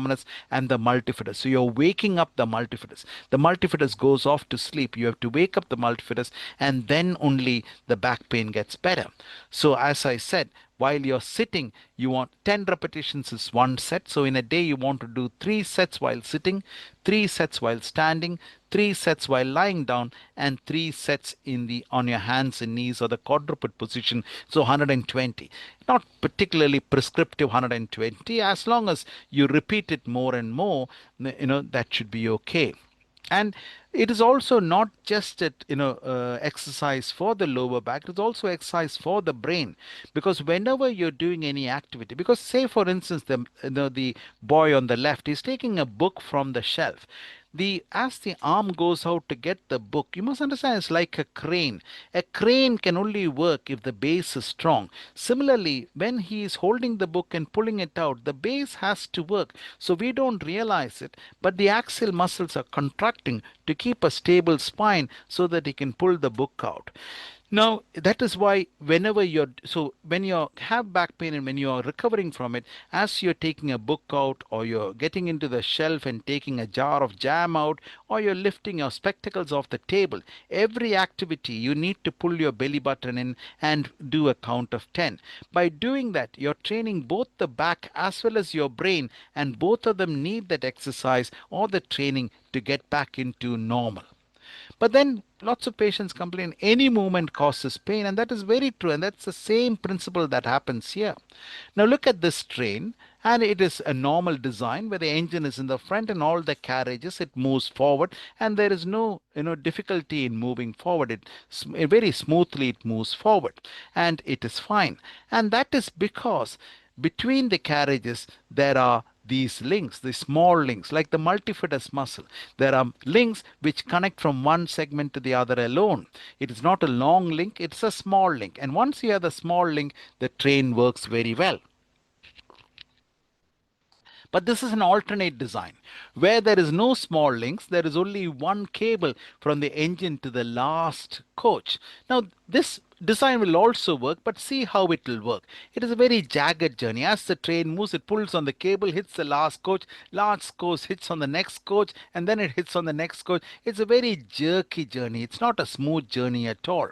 and the multifidus. So you're waking up the multifidus. The multifidus goes off to sleep. You have to wake up the multifidus and then only the back pain gets better. So as I said, while you're sitting, you want 10 repetitions is one set. So in a day, you want to do 3 sets while sitting, 3 sets while standing, 3 sets while lying down, and 3 sets on your hands and knees or the quadruped position. So 120. Not particularly prescriptive 120. As long as you repeat it more and more, that should be okay. And it is also not just exercise for the lower back, it is also exercise for the brain, because whenever you're doing any activity, because say for instance the boy on the left is taking a book from the shelf, as the arm goes out to get the book, you must understand it's like a crane. A crane can only work if the base is strong. Similarly, when he is holding the book and pulling it out, the base has to work. So we don't realize it, but the axial muscles are contracting to keep a stable spine so that he can pull the book out. Now, that is why when you have back pain and when you are recovering from it, as you're taking a book out or you're getting into the shelf and taking a jar of jam out, or you're lifting your spectacles off the table, every activity you need to pull your belly button in and do a count of 10. By doing that, you're training both the back as well as your brain, and both of them need that exercise or the training to get back into normal. But then lots of patients complain any movement causes pain, and that is very true. And that's the same principle that happens here. Now look at this train, and it is a normal design where the engine is in the front and all the carriages it moves forward, and there is no difficulty in moving forward. Very smoothly it moves forward, and it is fine. And that is because between the carriages there are these links, the small links, like the multifidus muscle. There are links which connect from one segment to the other alone. It is not a long link, it's a small link. And once you have the small link, the train works very well. But this is an alternate design where there is no small links. There is only one cable from the engine to the last coach. Now, this design will also work, but see how it will work. It is a very jagged journey. As the train moves, it pulls on the cable, hits the last coach hits on the next coach, and then it hits on the next coach. It's a very jerky journey. It's not a smooth journey at all.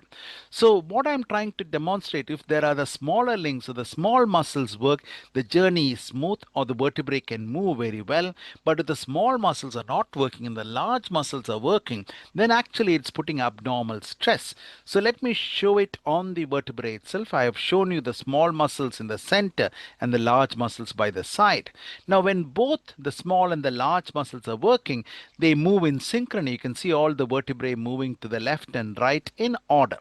So what I'm trying to demonstrate, if there are the smaller links or the small muscles work, the journey is smooth or the vertebrae can move very well. But if the small muscles are not working and the large muscles are working, then actually it's putting abnormal stress. So let me show it on the vertebrae itself. I have shown you the small muscles in the center and the large muscles by the side. Now when both the small and the large muscles are working, they move in synchrony. You can see all the vertebrae moving to the left and right in order.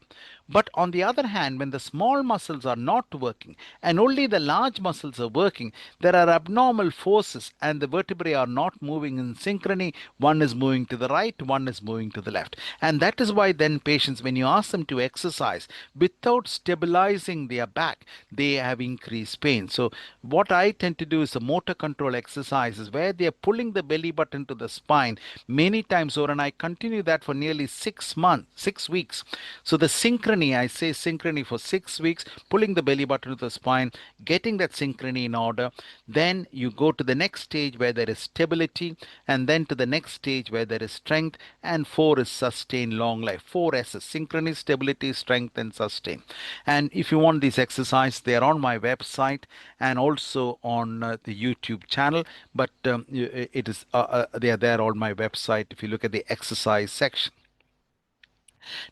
But on the other hand, when the small muscles are not working and only the large muscles are working, there are abnormal forces and the vertebrae are not moving in synchrony. One is moving to the right, one is moving to the left. And that is why then patients, when you ask them to exercise without stabilizing their back, they have increased pain. So what I tend to do is a motor control exercises where they are pulling the belly button to the spine many times over, and I continue that for nearly 6 months, 6 weeks. So the synchrony, I say synchrony for 6 weeks, pulling the belly button to the spine, getting that synchrony in order. Then you go to the next stage where there is stability, and then to the next stage where there is strength, and 4 is sustain long life. 4 S's: synchrony, stability, strength, and sustain. And if you want these exercises, they are on my website and also on the YouTube channel. But it is they are there on my website if you look at the exercise section.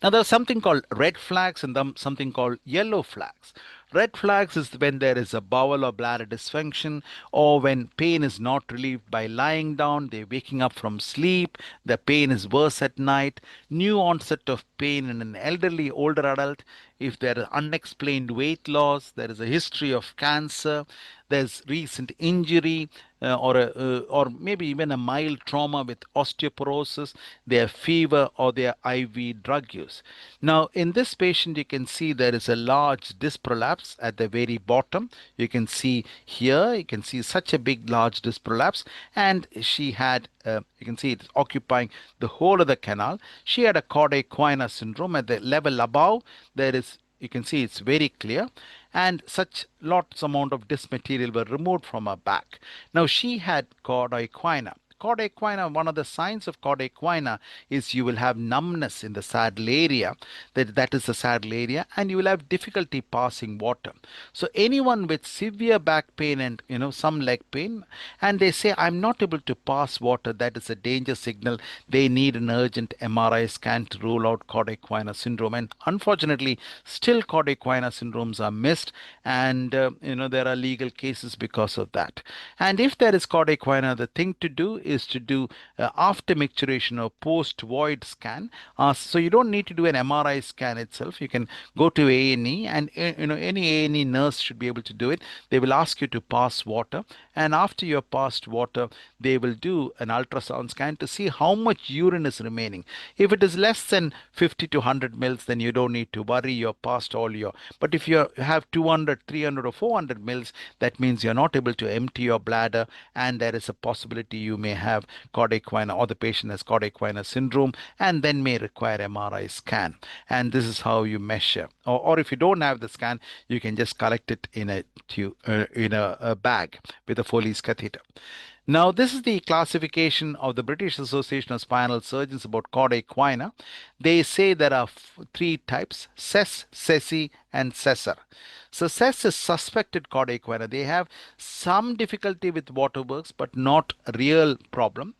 Now, there's something called red flags and something called yellow flags. Red flags is when there is a bowel or bladder dysfunction, or when pain is not relieved by lying down, they're waking up from sleep, the pain is worse at night, new onset of pain in an elderly, older adult, if there is unexplained weight loss, there is a history of cancer, there's recent injury, or maybe even a mild trauma with osteoporosis, their fever, or their IV drug use. Now, in this patient, you can see there is a large disc prolapse at the very bottom. You can see here, you can see such a big, large disc prolapse, and she had, you can see it's occupying the whole of the canal. She had a chordae equina syndrome at the level above. There is, you can see it's very clear, and such lots amount of disc material were removed from her back. Now she had chordae equina. Chordae equina, one of the signs of chordae equina is you will have numbness in the saddle area. That is the saddle area, and you will have difficulty passing water. So anyone with severe back pain and some leg pain, and they say I'm not able to pass water, that is a danger signal. They need an urgent MRI scan to rule out chordae equina syndrome. And unfortunately, still chordae equina syndromes are missed, and there are legal cases because of that. And if there is chordae equina, the thing to do is to do after micturition or post void scan. So you don't need to do an MRI scan itself. You can go to A&E, and any A&E nurse should be able to do it. They will ask you to pass water, and after you have passed water, they will do an ultrasound scan to see how much urine is remaining. If it is less than 50 to 100 mils, then you don't need to worry, you're past all your. But if you have 200, 300, or 400 mils, that means you're not able to empty your bladder, and there is a possibility you may have chordae equina, or the patient has chordae equina syndrome, and then may require MRI scan. And this is how you measure. Or if you don't have the scan, you can just collect it in a bag with a Foley's catheter. Now, this is the classification of the British Association of Spinal Surgeons about chordae equina. They say there are 3 types: SES, SESI, and SESR. So SES is suspected chordae equina. They have some difficulty with waterworks, but not real problem.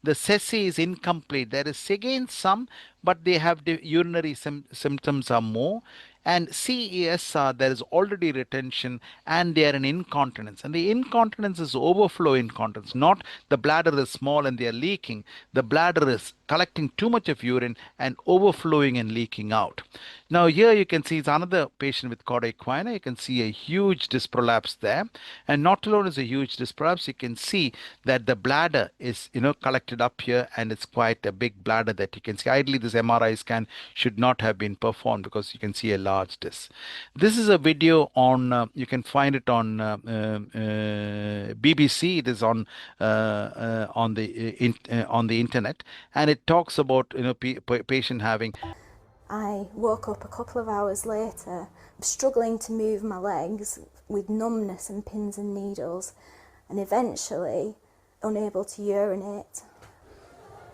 The SESI is incomplete. There is again some, but they have the urinary symptoms are more. And CESR, there is already retention and they are in incontinence. And the incontinence is overflow incontinence, not the bladder is small and they are leaking. The bladder is collecting too much of urine and overflowing and leaking out. Now here you can see it's another patient with cauda equina. You can see a huge disc prolapse there. And not alone is a huge disc prolapse, you can see that the bladder is, collected up here and it's quite a big bladder that you can see. Ideally, this MRI scan should not have been performed because you can see a large disc. This is a video on, you can find it on BBC. It is on on the internet, and it talks about patient having. I woke up a couple of hours later, struggling to move my legs with numbness and pins and needles, and eventually unable to urinate.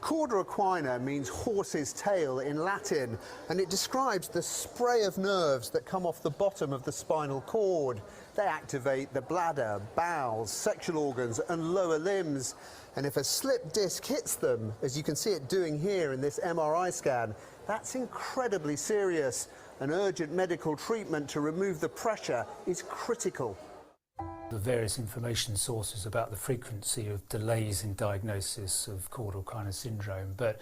Cauda equina means horse's tail in Latin, and it describes the spray of nerves that come off the bottom of the spinal cord. They activate the bladder, bowels, sexual organs and lower limbs. And if a slip disc hits them, as you can see it doing here in this MRI scan, that's incredibly serious. An urgent medical treatment to remove the pressure is critical. The various information sources about the frequency of delays in diagnosis of caudal equina syndrome, but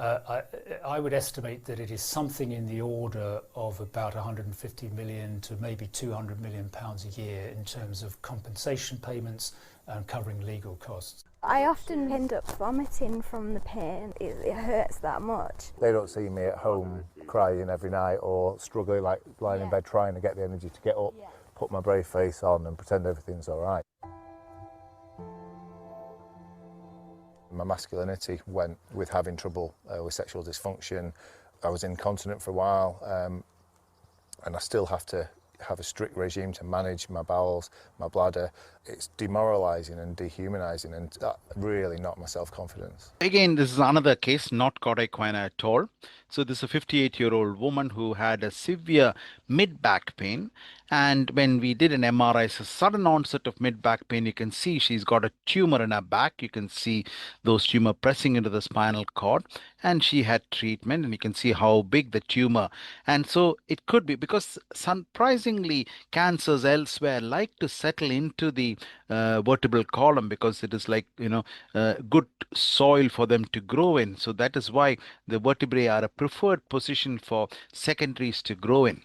I would estimate that it is something in the order of about 150 million to maybe 200 million pounds a year in terms of compensation payments and covering legal costs. I often end up vomiting from the pain. It hurts that much. They don't see me at home crying every night or struggling, like lying in bed trying to get the energy to get up, put my brave face on and pretend everything's all right. My masculinity went with having trouble with sexual dysfunction. I was incontinent for a while, and I still have to have a strict regime to manage my bowels, my bladder. It's demoralising and dehumanising, and that really knocked my self-confidence. Again, this is another case, not cauda equina at all. So this is a 58-year-old woman who had a severe mid-back pain. And when we did an MRI, it's a sudden onset of mid-back pain. You can see she's got a tumor in her back. You can see those tumor pressing into the spinal cord. And she had treatment, and you can see how big the tumor. And so it could be because surprisingly, cancers elsewhere like to settle into the vertebral column because it is like, good soil for them to grow in. So that is why the vertebrae are a preferred position for secondaries to grow in.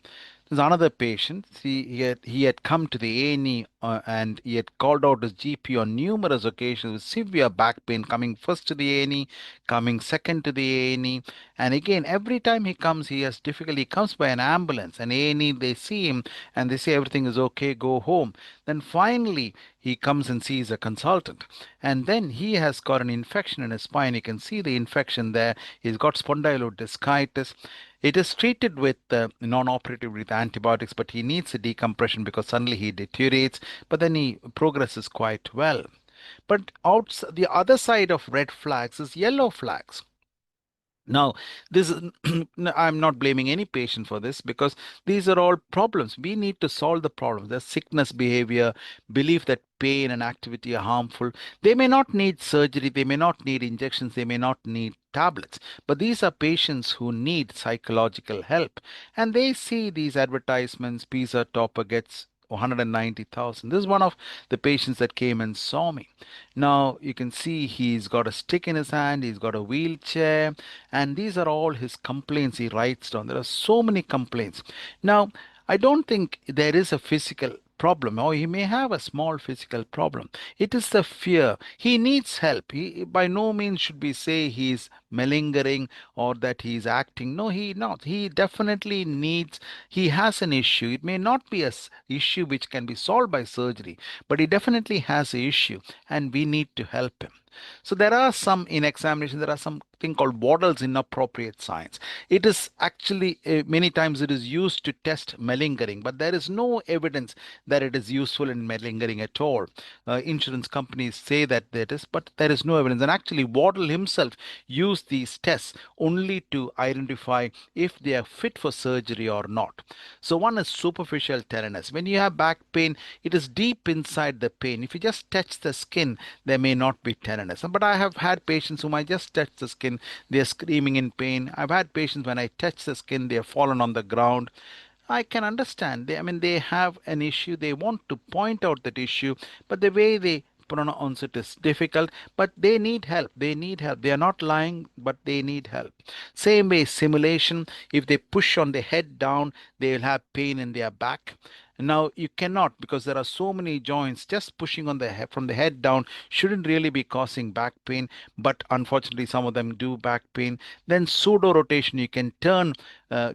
There's another patient. He had come to the A&E and he had called out his GP on numerous occasions with severe back pain, coming first to the A&E, coming second to the A&E. And again, every time he comes, he has difficulty. He comes by an ambulance, and A&E, they see him and they say everything is okay, go home. Then finally, he comes and sees a consultant. And then he has got an infection in his spine. You can see the infection there. He's got spondylodiscitis. It is treated with non-operative with antibiotics, but he needs a decompression because suddenly he deteriorates, but then he progresses quite well. But the other side of red flags is yellow flags. Now, this is, I'm not blaming any patient for this because these are all problems. We need to solve the problems. There's sickness behavior, belief that pain and activity are harmful. They may not need surgery, they may not need injections, they may not need tablets, but these are patients who need psychological help. And they see these advertisements, pizza topper gets 190,000. This is one of the patients that came and saw me. Now you can see he's got a stick in his hand, he's got a wheelchair, and these are all his complaints he writes down. There are so many complaints. Now, I don't think there is a physical problem, or he may have a small physical problem. It is the fear. He needs help. He by no means should we say he's malingering or that he's acting. No, he not. He definitely needs, he has an issue. It may not be an issue which can be solved by surgery, but he definitely has an issue and we need to help him. So there are some, in examination, there are something called Waddell's inappropriate signs. It is actually, many times it is used to test malingering, but there is no evidence that it is useful in malingering at all. Insurance companies say that it is, but there is no evidence. And actually Waddell himself used these tests only to identify if they are fit for surgery or not. So one is superficial tenderness. When you have back pain, it is deep inside the pain. If you just touch the skin, there may not be tenderness. But I have had patients whom I just touch the skin, they are screaming in pain. I've had patients when I touch the skin, they have fallen on the ground. I can understand. I mean, they have an issue. They want to point out that issue, but the way they pronounce it is difficult. But they need help. They need help. They are not lying, but they need help. Same way, simulation. If they push on the head down, they will have pain in their back. Now you cannot, because there are so many joints. Just pushing on the head from the head down shouldn't really be causing back pain, but unfortunately some of them do back pain. Then pseudo rotation, you can turn,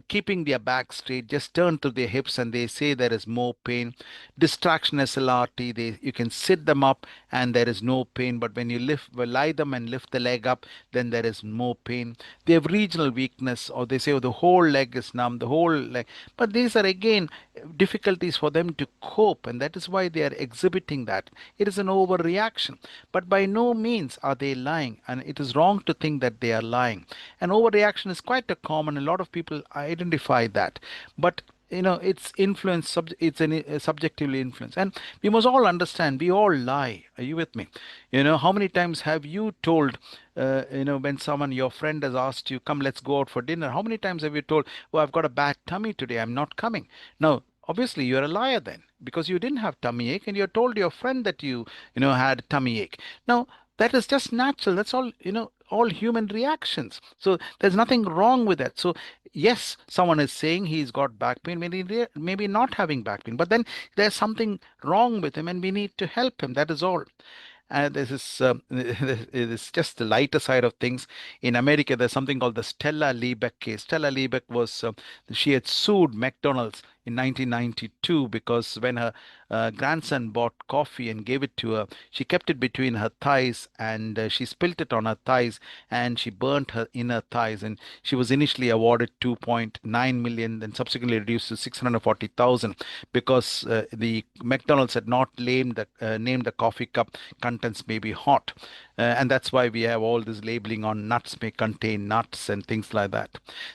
keeping their back straight, just turn to their hips and they say there is more pain. Distraction SLRT, you can sit them up and there is no pain, but when you lie them and lift the leg up, then there is more pain. They have regional weakness, or they say, oh, the whole leg is numb, the whole leg. But these are again difficulties for them to cope, and that is why they are exhibiting that. It is an overreaction, but by no means are they lying, and it is wrong to think that they are lying. An overreaction is quite a common. A lot of people identify that, but it's influence, it's subjectively influenced, and we must all understand we all lie. Are you with me? How many times have you told, when your friend has asked you, come, let's go out for dinner, how many times have you told, oh, I've got a bad tummy today, I'm not coming? Now obviously you're a liar then, because you didn't have tummy ache and you told your friend that you had tummy ache. Now that is just natural. That's all human reactions. So there's nothing wrong with that. So yes, someone is saying he's got back pain, maybe not having back pain, but then there's something wrong with him and we need to help him. That is all. And this is this is just the lighter side of things. In America, there's something called the Stella Liebeck case. Stella Liebeck was she had sued McDonald's in 1992 because when her grandson bought coffee and gave it to her, she kept it between her thighs and she spilt it on her thighs and she burnt her inner thighs. And she was initially awarded 2.9 million, then subsequently reduced to 640,000 because the McDonald's had not named the coffee cup contents may be hot. And that's why we have all this labeling on nuts may contain nuts and things like that.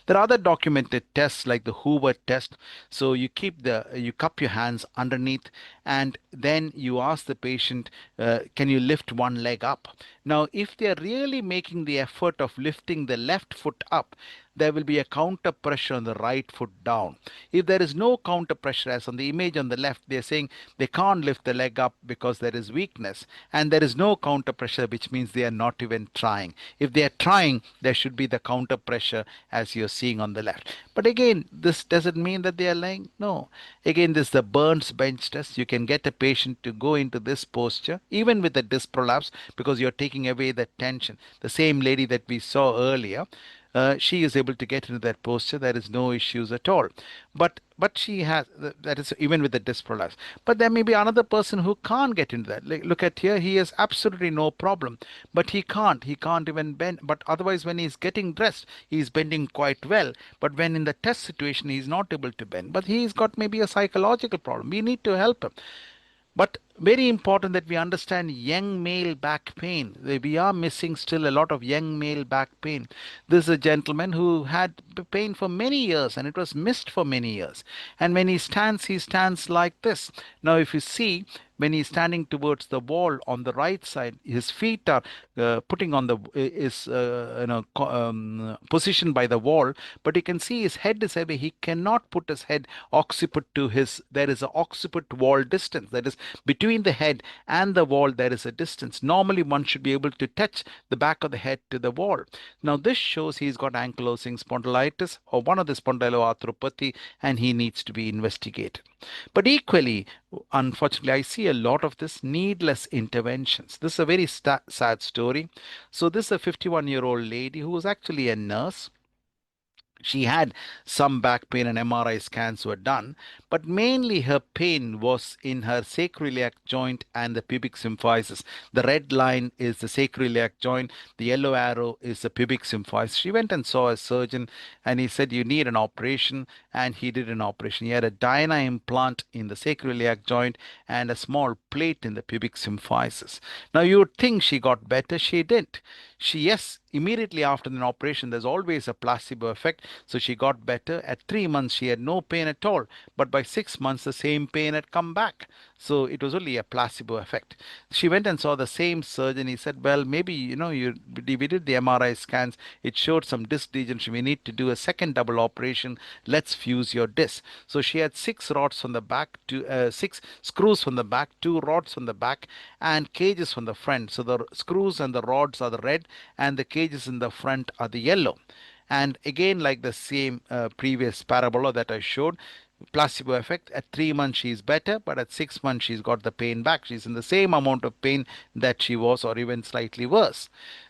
There are other documented tests like the Hoover test. So you cup your hands underneath and then you ask the patient, can you lift one leg up? Now, if they are really making the effort of lifting the left foot up, there will be a counter pressure on the right foot down. If there is no counter pressure, as on the image on the left, they're saying they can't lift the leg up because there is weakness, and there is no counter pressure, which means they are not even trying. If they are trying, there should be the counter pressure as you're seeing on the left. But again, this doesn't mean that they are lying. No. Again, this is the Burns bench test. You can get a patient to go into this posture, even with a disc prolapse, because you're taking away the tension. The same lady that we saw earlier, she is able to get into that posture. There is no issues at all. But she has, that is even with the disc prolapse. But there may be another person who can't get into that. Look at here, he has absolutely no problem, but he can't even bend. But otherwise, when he's getting dressed, he's bending quite well. But when in the test situation, he's not able to bend. But he's got maybe a psychological problem. We need to help him. But very important that we understand young male back pain. We are missing still a lot of young male back pain. This is a gentleman who had pain for many years and it was missed for many years. And when he stands like this. Now, if you see, when he's standing towards the wall on the right side, his feet are positioned by the wall, but you can see his head is heavy. He cannot put his head occiput to there is an occiput wall distance. That is between the head and the wall, there is a distance. Normally, one should be able to touch the back of the head to the wall. Now, this shows he's got ankylosing spondylitis or one of the spondyloarthropathy, and he needs to be investigated. But equally, unfortunately, I see a lot of this needless interventions. This is a very sad story. So this is a 51-year-old lady who was actually a nurse. She had some back pain and MRI scans were done, but mainly her pain was in her sacroiliac joint and the pubic symphysis. The red line is the sacroiliac joint. The yellow arrow is the pubic symphysis. She went and saw a surgeon and he said, you need an operation, and he did an operation. He had a Diana implant in the sacroiliac joint and a small plate in the pubic symphysis. Now you would think she got better. She didn't. Yes, immediately after an operation, there's always a placebo effect. So she got better. At 3 months, she had no pain at all. But by 6 months, the same pain had come back. So it was only a placebo effect. She went and saw the same surgeon. He said, well, maybe, we did the MRI scans. It showed some disc degeneration. We need to do a second double operation. Let's fuse your disc. So she had 6 rods from the back, 6 screws from the back, 2 rods from the back, and cages from the front. So the screws and the rods are the red, and the cages in the front are the yellow. And again, like the same previous parabola that I showed, placebo effect. At 3 months she's better, but at 6 months she's got the pain back. She's in the same amount of pain that she was, or even slightly worse.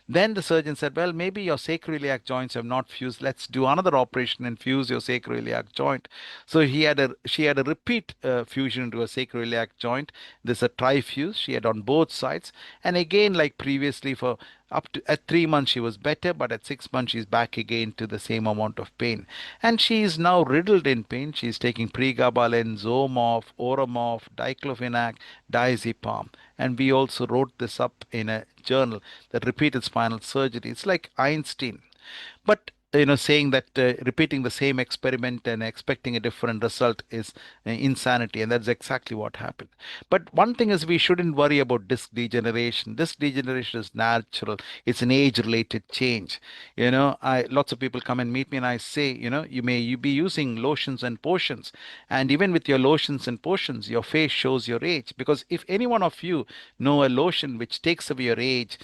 Then the surgeon said, well, maybe your sacroiliac joints have not fused. Let's do another operation and fuse your sacroiliac joint. So she had a repeat fusion into a sacroiliac joint. This is a trifuse. She had on both sides. And again, like previously, for up to at 3 months she was better, but at 6 months she's back again to the same amount of pain. And she is now riddled in pain. She's taking pregabalin, Zomorph, Oromorph, diclofenac, diazepam. And we also wrote this up in a journal, that repeated spinal surgery. It's like Einstein. But saying that repeating the same experiment and expecting a different result is insanity, and that's exactly what happened. But one thing is, we shouldn't worry about disc degeneration. Disc degeneration is natural. It's an age-related change. I lots of people come and meet me, and I say, you be using lotions and potions, and even with your lotions and potions, your face shows your age. Because if any one of you know a lotion which takes away your age,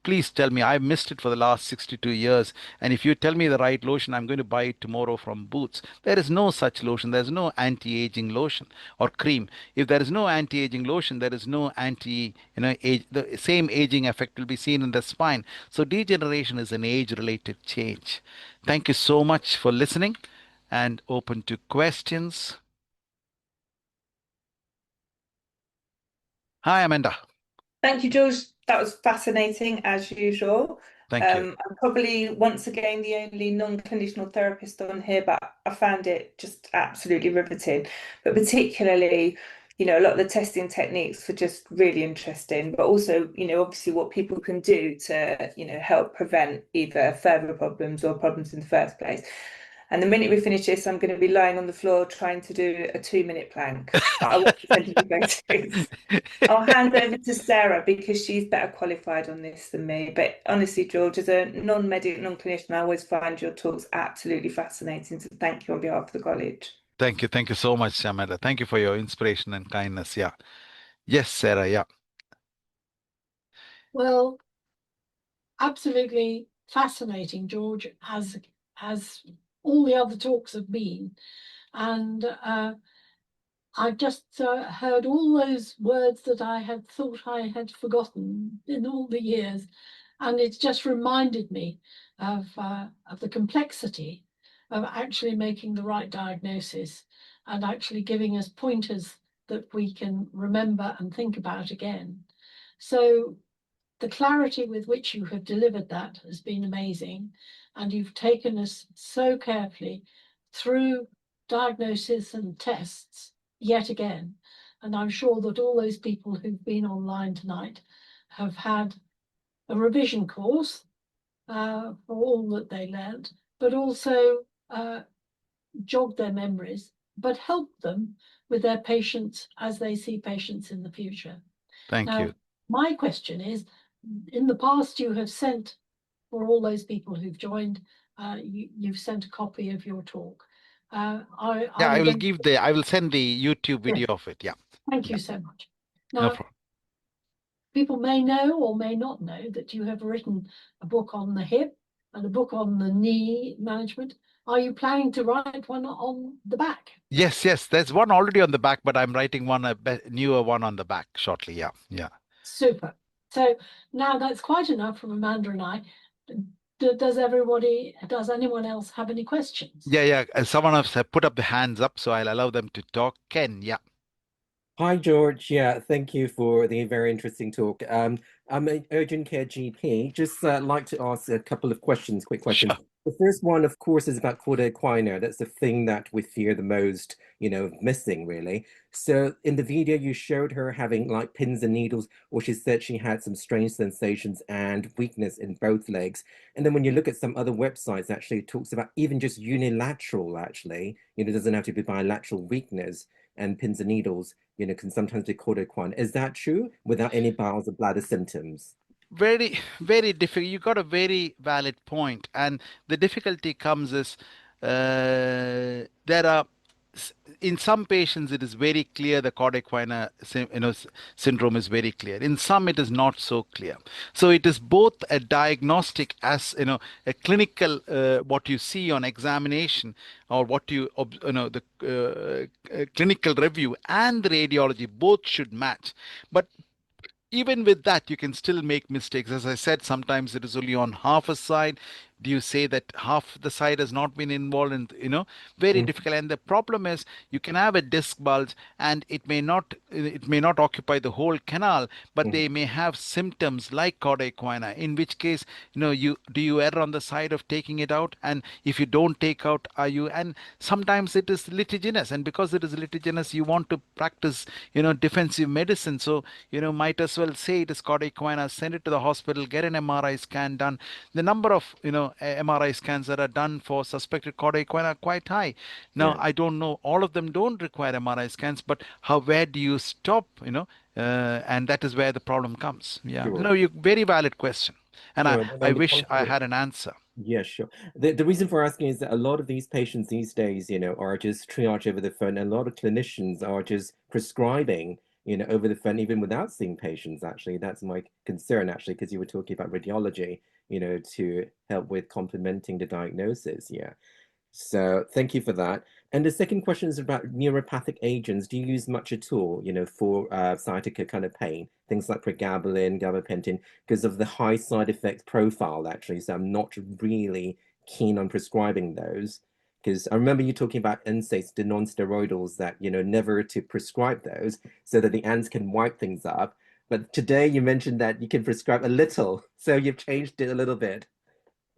please tell me. I've missed it for the last 62 years. And if you tell me the right lotion, I'm going to buy it tomorrow from Boots. There is no such lotion. There's no anti-aging lotion or cream. If there is no anti-aging lotion, there is no age. The same aging effect will be seen in the spine. So degeneration is an age-related change. Thank you so much for listening, and open to questions. Hi, Amanda. Thank you, George. That was fascinating, as usual. Thank you. I'm probably once again the only non-conditional therapist on here, but I found it just absolutely riveting. But particularly, a lot of the testing techniques were just really interesting, but also, obviously what people can do to, help prevent either further problems or problems in the first place. And the minute we finish this, I'm going to be lying on the floor trying to do a 2-minute plank. I won't send you the photos. I'll hand over to Sarah because she's better qualified on this than me. But honestly, George, as a non-medic, non-clinician, I always find your talks absolutely fascinating. So thank you on behalf of the college. Thank you. Thank you so much, Amanda. Thank you for your inspiration and kindness. Yeah. Yes, Sarah. Yeah. Well, absolutely fascinating, George, as all the other talks have been. And I've just heard all those words that I had thought I had forgotten in all the years. And it's just reminded me of the complexity of actually making the right diagnosis and actually giving us pointers that we can remember and think about again. So the clarity with which you have delivered that has been amazing. And you've taken us so carefully through diagnosis and tests yet again. And I'm sure that all those people who've been online tonight have had a revision course for all that they learnt, but also jogged their memories, but helped them with their patients as they see patients in the future. Thank you. My question is, in the past, you have sent, for all those people who've joined, you've sent a copy of your talk. I will send the YouTube video of it. Yeah. Thank you so much. No Now, problem. people may know or may not know that you have written a book on the hip and a book on the knee management. Are you planning to write one on the back? Yes. There's one already on the back, but I'm writing a newer one on the back shortly. Yeah. Super. So now that's quite enough from Amanda and I. Does anyone else have any questions? Yeah. Someone else have put up the hands up, so I'll allow them to talk. Ken, yeah. Hi, George. Yeah, thank you for the very interesting talk. I'm an urgent care GP. Just like to ask a couple of questions, quick questions. Sure. The first one, of course, is about cauda equina. That's the thing that we fear the most, missing really. So in the video, you showed her having like pins and needles, or she said she had some strange sensations and weakness in both legs. And then when you look at some other websites, actually, it talks about even just unilateral, actually, it doesn't have to be bilateral weakness, and pins and needles, can sometimes be cauda equina. Is that true without any bowels or bladder symptoms? Very, very difficult. You got a very valid point, and the difficulty comes is there are in some patients it is very clear the cauda equina syndrome is very clear. In some it is not so clear. So it is both a diagnostic as a clinical what you see on examination or what the clinical review and the radiology both should match. But even with that, you can still make mistakes. As I said, sometimes it is only on half a side. Do you say that half the side has not been involved in, very difficult. And the problem is you can have a disc bulge and it may not occupy the whole canal, but they may have symptoms like cauda equina, in which case, you err on the side of taking it out? And if you don't take out, and sometimes it is litigious, and because it is litigious, you want to practice, defensive medicine. So, might as well say it is cauda equina, send it to the hospital, get an MRI scan done. The number of, MRI scans that are done for suspected cauda equina are quite high. Now, I don't know, all of them don't require MRI scans, but where do you stop, and that is where the problem comes. Yeah. Sure. No, very valid question. And Sure. I wish I had an answer. Yeah, sure. The reason for asking is that a lot of these patients these days, are just triage over the phone, and a lot of clinicians are just prescribing, over the phone, even without seeing patients, actually. That's my concern, actually, because you were talking about radiology, to help with complementing the diagnosis. Yeah. So thank you for that. And the second question is about neuropathic agents. Do you use much at all, for sciatica kind of pain? Things like pregabalin, gabapentin, because of the high side effect profile, actually. So I'm not really keen on prescribing those. Because I remember you talking about NSAIDs, the non-steroidals, that, never to prescribe those so that the ants can wipe things up. But today you mentioned that you can prescribe a little. So you've changed it a little bit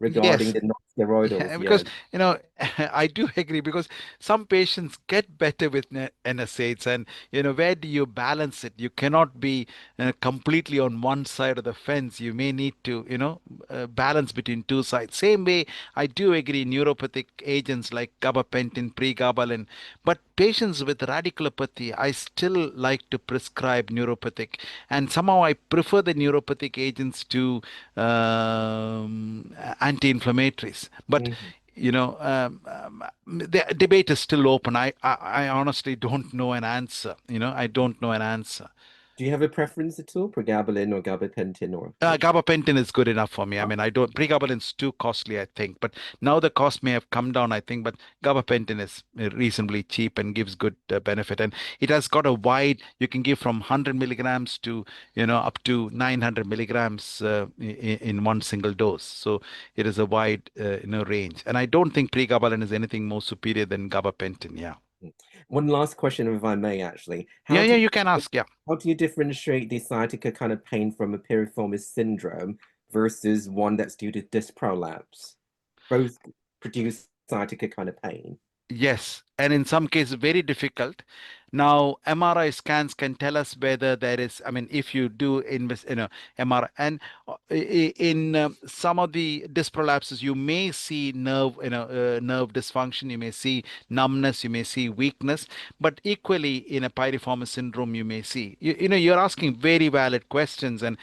regarding Yes. the non-steroidals. Yeah, Yeah. because I do agree, because some patients get better with NSAIDs, and where do you balance it? You cannot be completely on one side of the fence. You may need to balance between two sides. Same way, I do agree neuropathic agents like gabapentin, pregabalin, but patients with radiculopathy, I still like to prescribe neuropathic, and somehow I prefer the neuropathic agents to anti-inflammatories. But the debate is still open. I honestly don't know an answer. I don't know an answer. Do you have a preference at all, pregabalin or gabapentin or? Gabapentin is good enough for me. I mean, I don't, pregabalin is too costly, I think, but now the cost may have come down, I think, but gabapentin is reasonably cheap and gives good benefit. And it has got a wide, you can give from 100 milligrams to, up to 900 milligrams in one single dose. So it is a wide, range. And I don't think pregabalin is anything more superior than gabapentin. Yeah. One last question, if I may, actually. Yeah, you can ask. Yeah. How do you differentiate the sciatica kind of pain from a piriformis syndrome versus one that's due to disc prolapse? Both produce sciatica kind of pain. Yes, and in some cases very difficult. Now, MRI scans can tell us whether there is, I mean, if you do invest, MRI, and in some of the disc prolapses, you may see nerve dysfunction, you may see numbness, you may see weakness, but equally in a piriformis syndrome, you may see, you're asking very valid questions, and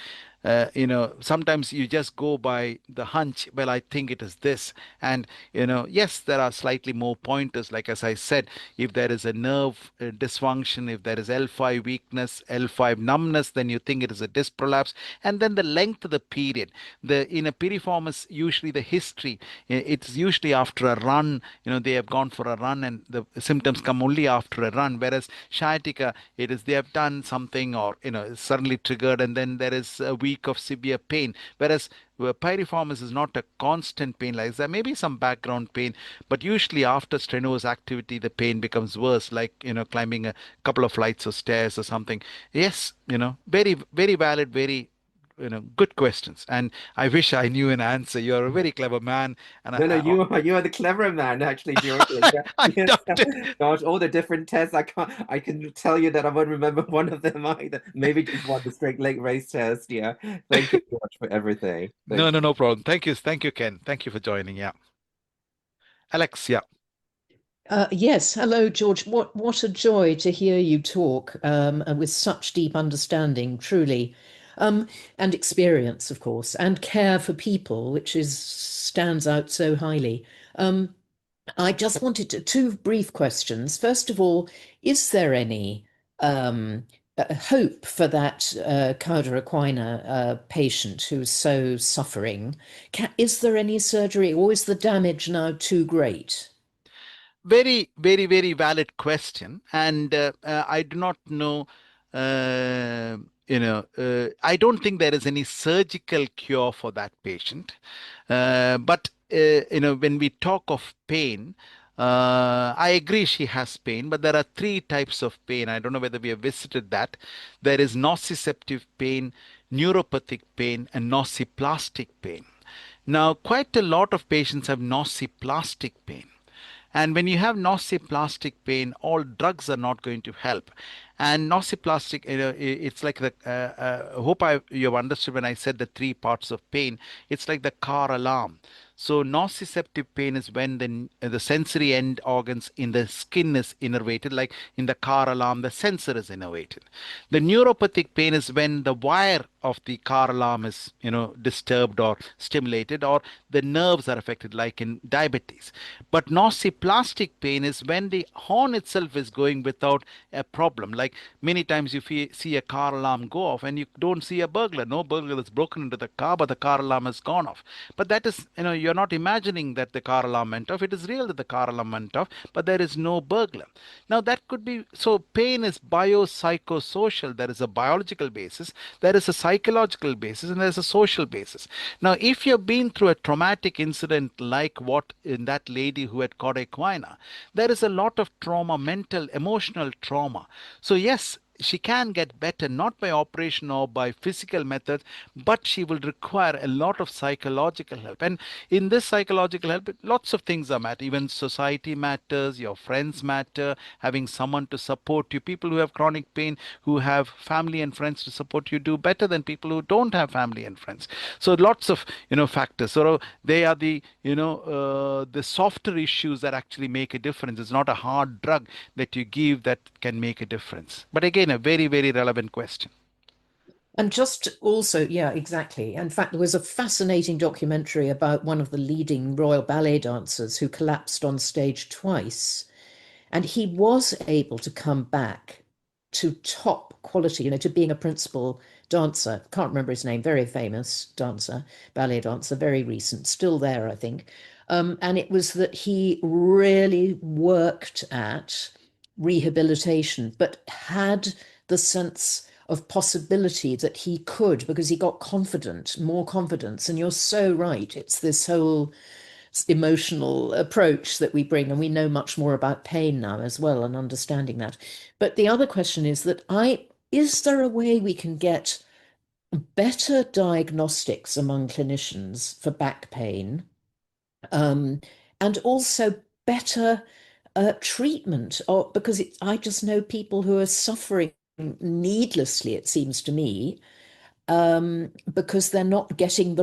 sometimes you just go by the hunch, well, I think it is this. And, yes, there are slightly more pointers. Like, as I said, if there is a nerve dysfunction, if there is L5 weakness, L5 numbness, then you think it is a disc prolapse. And then the length of the period, in a piriformis, usually the history, it's usually after a run, they have gone for a run and the symptoms come only after a run. Whereas sciatica, it is they have done something or, suddenly triggered, and then there is a week of severe pain. Whereas piriformis is not a constant pain like there may be some background pain, but usually after strenuous activity the pain becomes worse, like climbing a couple of flights of stairs or something. Yes, very, very valid, very good questions. And I wish I knew an answer. You're a very clever man. And No, you are the cleverer man, actually, George. I Yeah. doubt it. Gosh, all the different tests, I can tell you that I won't remember one of them either. Maybe just one, the straight leg raise test. Yeah. Thank you, George, for everything. No problem. Thank you, Ken. Thank you for joining. Yeah. Alex, yeah. Yes, hello, George. What a joy to hear you talk, and with such deep understanding, truly, and experience, of course, and care for people, which stands out so highly. I just wanted two brief questions. First of all, is there any hope for that cauda equina patient who's so suffering? Is there any surgery, or is the damage now too great? Very, very, very valid question. And I do not know, I don't think there is any surgical cure for that patient. But, when we talk of pain, I agree she has pain, but there are three types of pain. I don't know whether we have visited that. There is nociceptive pain, neuropathic pain, and nociplastic pain. Now, quite a lot of patients have nociplastic pain. And when you have nociplastic pain, all drugs are not going to help. And nociplastic, it's like the, hope you have understood when I said the three parts of pain. It's like the car alarm. So nociceptive pain is when the sensory end organs in the skin is innervated, like in the car alarm, the sensor is innervated. The neuropathic pain is when the wire of the car alarm is, disturbed or stimulated, or the nerves are affected, like in diabetes. But nociplastic pain is when the horn itself is going without a problem. Like many times you see a car alarm go off and you don't see a burglar. No burglar has broken into the car, but the car alarm has gone off. But that is, you're not imagining that the car alarm went off. It is real that the car alarm went off, but there is no burglar. Now that could be, so pain is biopsychosocial. There is a biological basis, there is a psychological basis, and there's a social basis. Now, if you've been through a traumatic incident like what in that lady who had cauda equina, there is a lot of trauma, mental, emotional trauma. So yes, she can get better, not by operation or by physical methods, but she will require a lot of psychological help. And in this psychological help, lots of things are matter. Even society matters, your friends matter, having someone to support you. People who have chronic pain, who have family and friends to support you, do better than people who don't have family and friends. So lots of, factors. So they are the, the softer issues that actually make a difference. It's not a hard drug that you give that can make a difference. But again, a very, very relevant question. And just also, yeah, exactly. In fact, there was a fascinating documentary about one of the leading Royal Ballet dancers who collapsed on stage twice. And he was able to come back to top quality, to being a principal dancer. Can't remember his name, very famous dancer, ballet dancer, very recent, still there, I think. And it was that he really worked at rehabilitation, but had the sense of possibility that he could, because he got more confidence. And you're so right. It's this whole emotional approach that we bring, and we know much more about pain now as well, and understanding that. But the other question is that is there a way we can get better diagnostics among clinicians for back pain, and also better treatment? Because I just know people who are suffering needlessly, it seems to me, because they're not being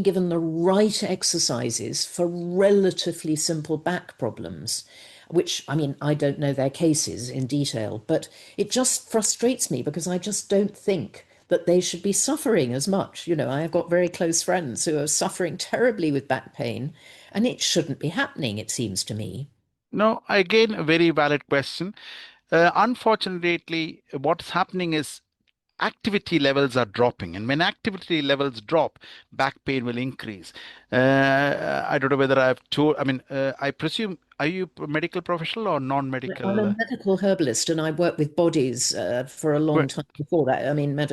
given the right exercises for relatively simple back problems, which, I don't know their cases in detail, but it just frustrates me because I just don't think that they should be suffering as much. I've got very close friends who are suffering terribly with back pain, and it shouldn't be happening, it seems to me. No, again, a very valid question. Unfortunately, what's happening is activity levels are dropping, and when activity levels drop, back pain will increase. I don't know whether I've told, I presume, are you a medical professional or I'm non-medical? a medical herbalist, and I worked with bodies for a long time before that.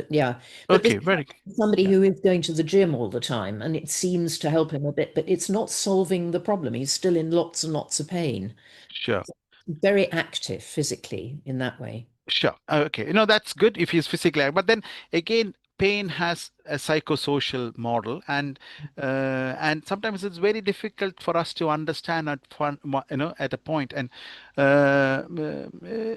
Yeah. But Okay, this very is somebody who is going to the gym all the time, and it seems to help him a bit, but it's not solving the problem. He's still in lots and lots of pain. sure. Very active physically in that way. Sure. Okay. That's good if he's physically active. But then again, pain has a psychosocial model, and sometimes it's very difficult for us to understand at a point. And uh, uh,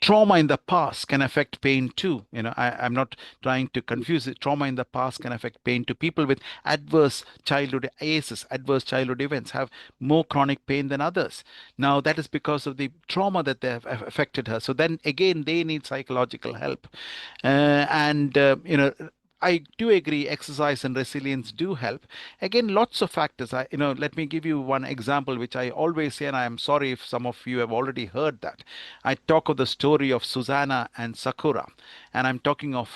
trauma in the past can affect pain too. I'm not trying to confuse it. Trauma in the past can affect pain too. People with adverse childhood ASs, adverse childhood events, have more chronic pain than others. Now, that is because of the trauma that they have affected her. So then again, they need psychological help. And I do agree, exercise and resilience do help. Again, lots of factors. Let me give you one example, which I always say, and I am sorry if some of you have already heard that. I talk of the story of Susanna and Sakura, and I'm talking of,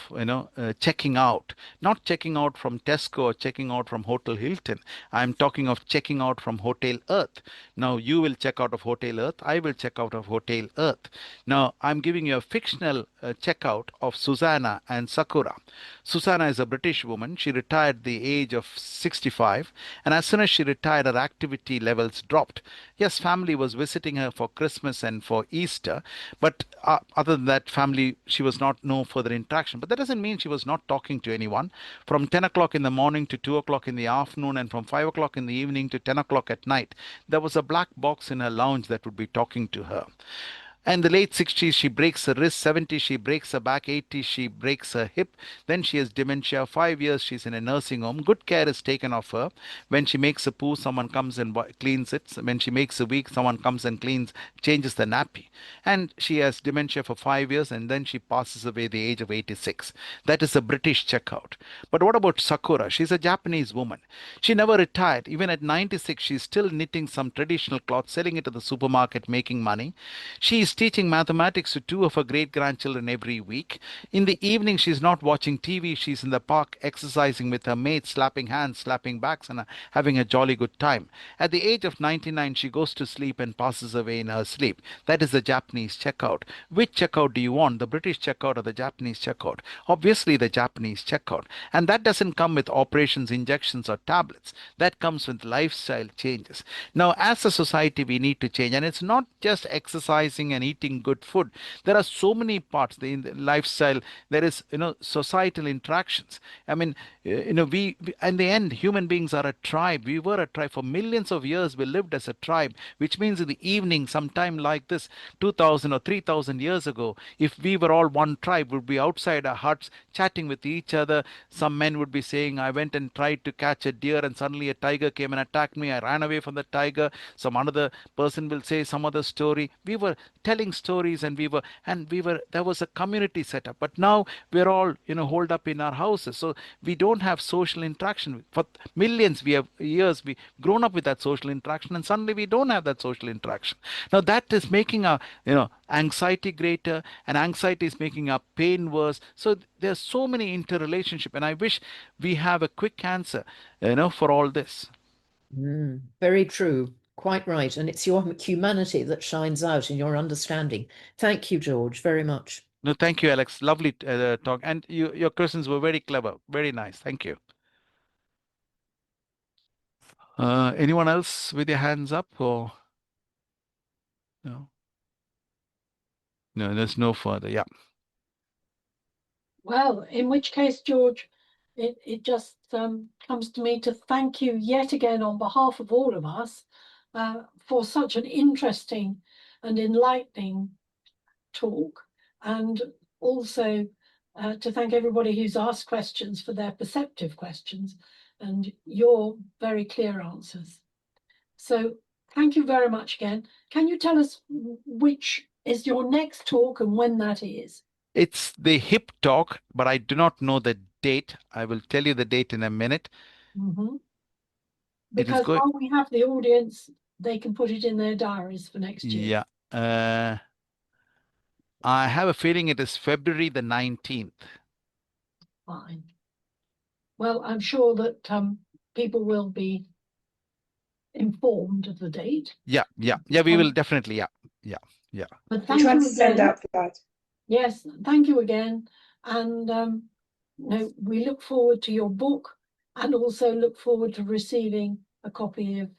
checking out, not checking out from Tesco or checking out from Hotel Hilton. I'm talking of checking out from Hotel Earth. Now, you will check out of Hotel Earth. I will check out of Hotel Earth. Now, I'm giving you a fictional checkout of Susanna and Sakura. Susanna is a British woman. She retired at the age of 65, and as soon as she retired, her activity levels dropped. Yes, family was visiting her for Christmas and for Easter, but other than that, family, she was not no further interaction. But that doesn't mean she was not talking to anyone. From 10 o'clock in the morning to 2 o'clock in the afternoon, and from 5 o'clock in the evening to 10 o'clock at night, there was a black box in her lounge that would be talking to her. And the late 60s, she breaks her wrist. 70, she breaks her back. 80, she breaks her hip. Then she has dementia. 5 years, she's in a nursing home. Good care is taken of her. When she makes a poo, someone comes and cleans it. When she makes a week, someone comes and changes the nappy. And she has dementia for 5 years, and then she passes away at the age of 86. That is a British checkout. But what about Sakura? She's a Japanese woman. She never retired. Even at 96, she's still knitting some traditional cloth, selling it to the supermarket, making money. She is teaching mathematics to two of her great grandchildren every week. In the evening, she's not watching TV. She's in the park exercising with her mates, slapping hands, slapping backs, and having a jolly good time. At the age of 99, she goes to sleep and passes away in her sleep. That is the Japanese checkout. Which checkout do you want, the British checkout or the Japanese checkout? Obviously, the Japanese checkout. And that doesn't come with operations, injections, or tablets. That comes with lifestyle changes. Now, as a society, we need to change. And it's not just exercising and eating good food. There are so many parts in the lifestyle. There is, societal interactions. I mean, we in the end, human beings are a tribe. We were a tribe for millions of years. We lived as a tribe, which means in the evening, sometime like this, 2,000 or 3,000 years ago, if we were all one tribe, we'd be outside our huts chatting with each other. Some men would be saying, I went and tried to catch a deer, and suddenly a tiger came and attacked me. I ran away from the tiger. Some another person will say some other story. We were telling stories, and there was a community set up. But now we're all holed up in our houses, so we don't have social interaction. For millions we have years we grown up with that social interaction, and suddenly we don't have that social interaction. Now that is making our anxiety greater, and anxiety is making our pain worse. So there's so many interrelationship, and I wish we have a quick answer for all this. Very true. Quite right. And it's your humanity that shines out in your understanding. Thank you, George, very much. No, thank you, Alex. Lovely talk. And your questions were very clever. Very nice. Thank you. Anyone else with your hands up, or no? No, there's no further. Yeah. Well, in which case, George, it just comes to me to thank you yet again on behalf of all of us for such an interesting and enlightening talk, and also to thank everybody who's asked questions for their perceptive questions and your very clear answers. So thank you very much again. Can you tell us which is your next talk and when that is? It's the hip talk, but I do not know the date. I will tell you the date in a minute. Mm-hmm. Because while we have the audience, they can put it in their diaries for next year. Yeah. I have a feeling it is February the 19th. Fine. Well, I'm sure that people will be informed of the date. Yeah. We will definitely. Yeah. But We'll try to send out that. Yes, thank you again, and we look forward to your book, and also look forward to receiving a copy of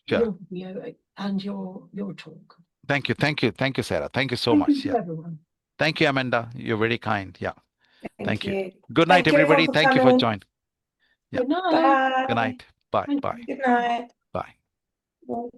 your video and your talk. Thank you, Sarah. Thank you so much. Thank you to everyone. Thank you, Amanda. You're very kind. Yeah. Thank you. you. Good night, Thank you everyone everybody. for Thank you for coming. joining. Yeah. Good night. Bye. Good night. Bye. Thank Bye. you. Good night. Bye. Bye.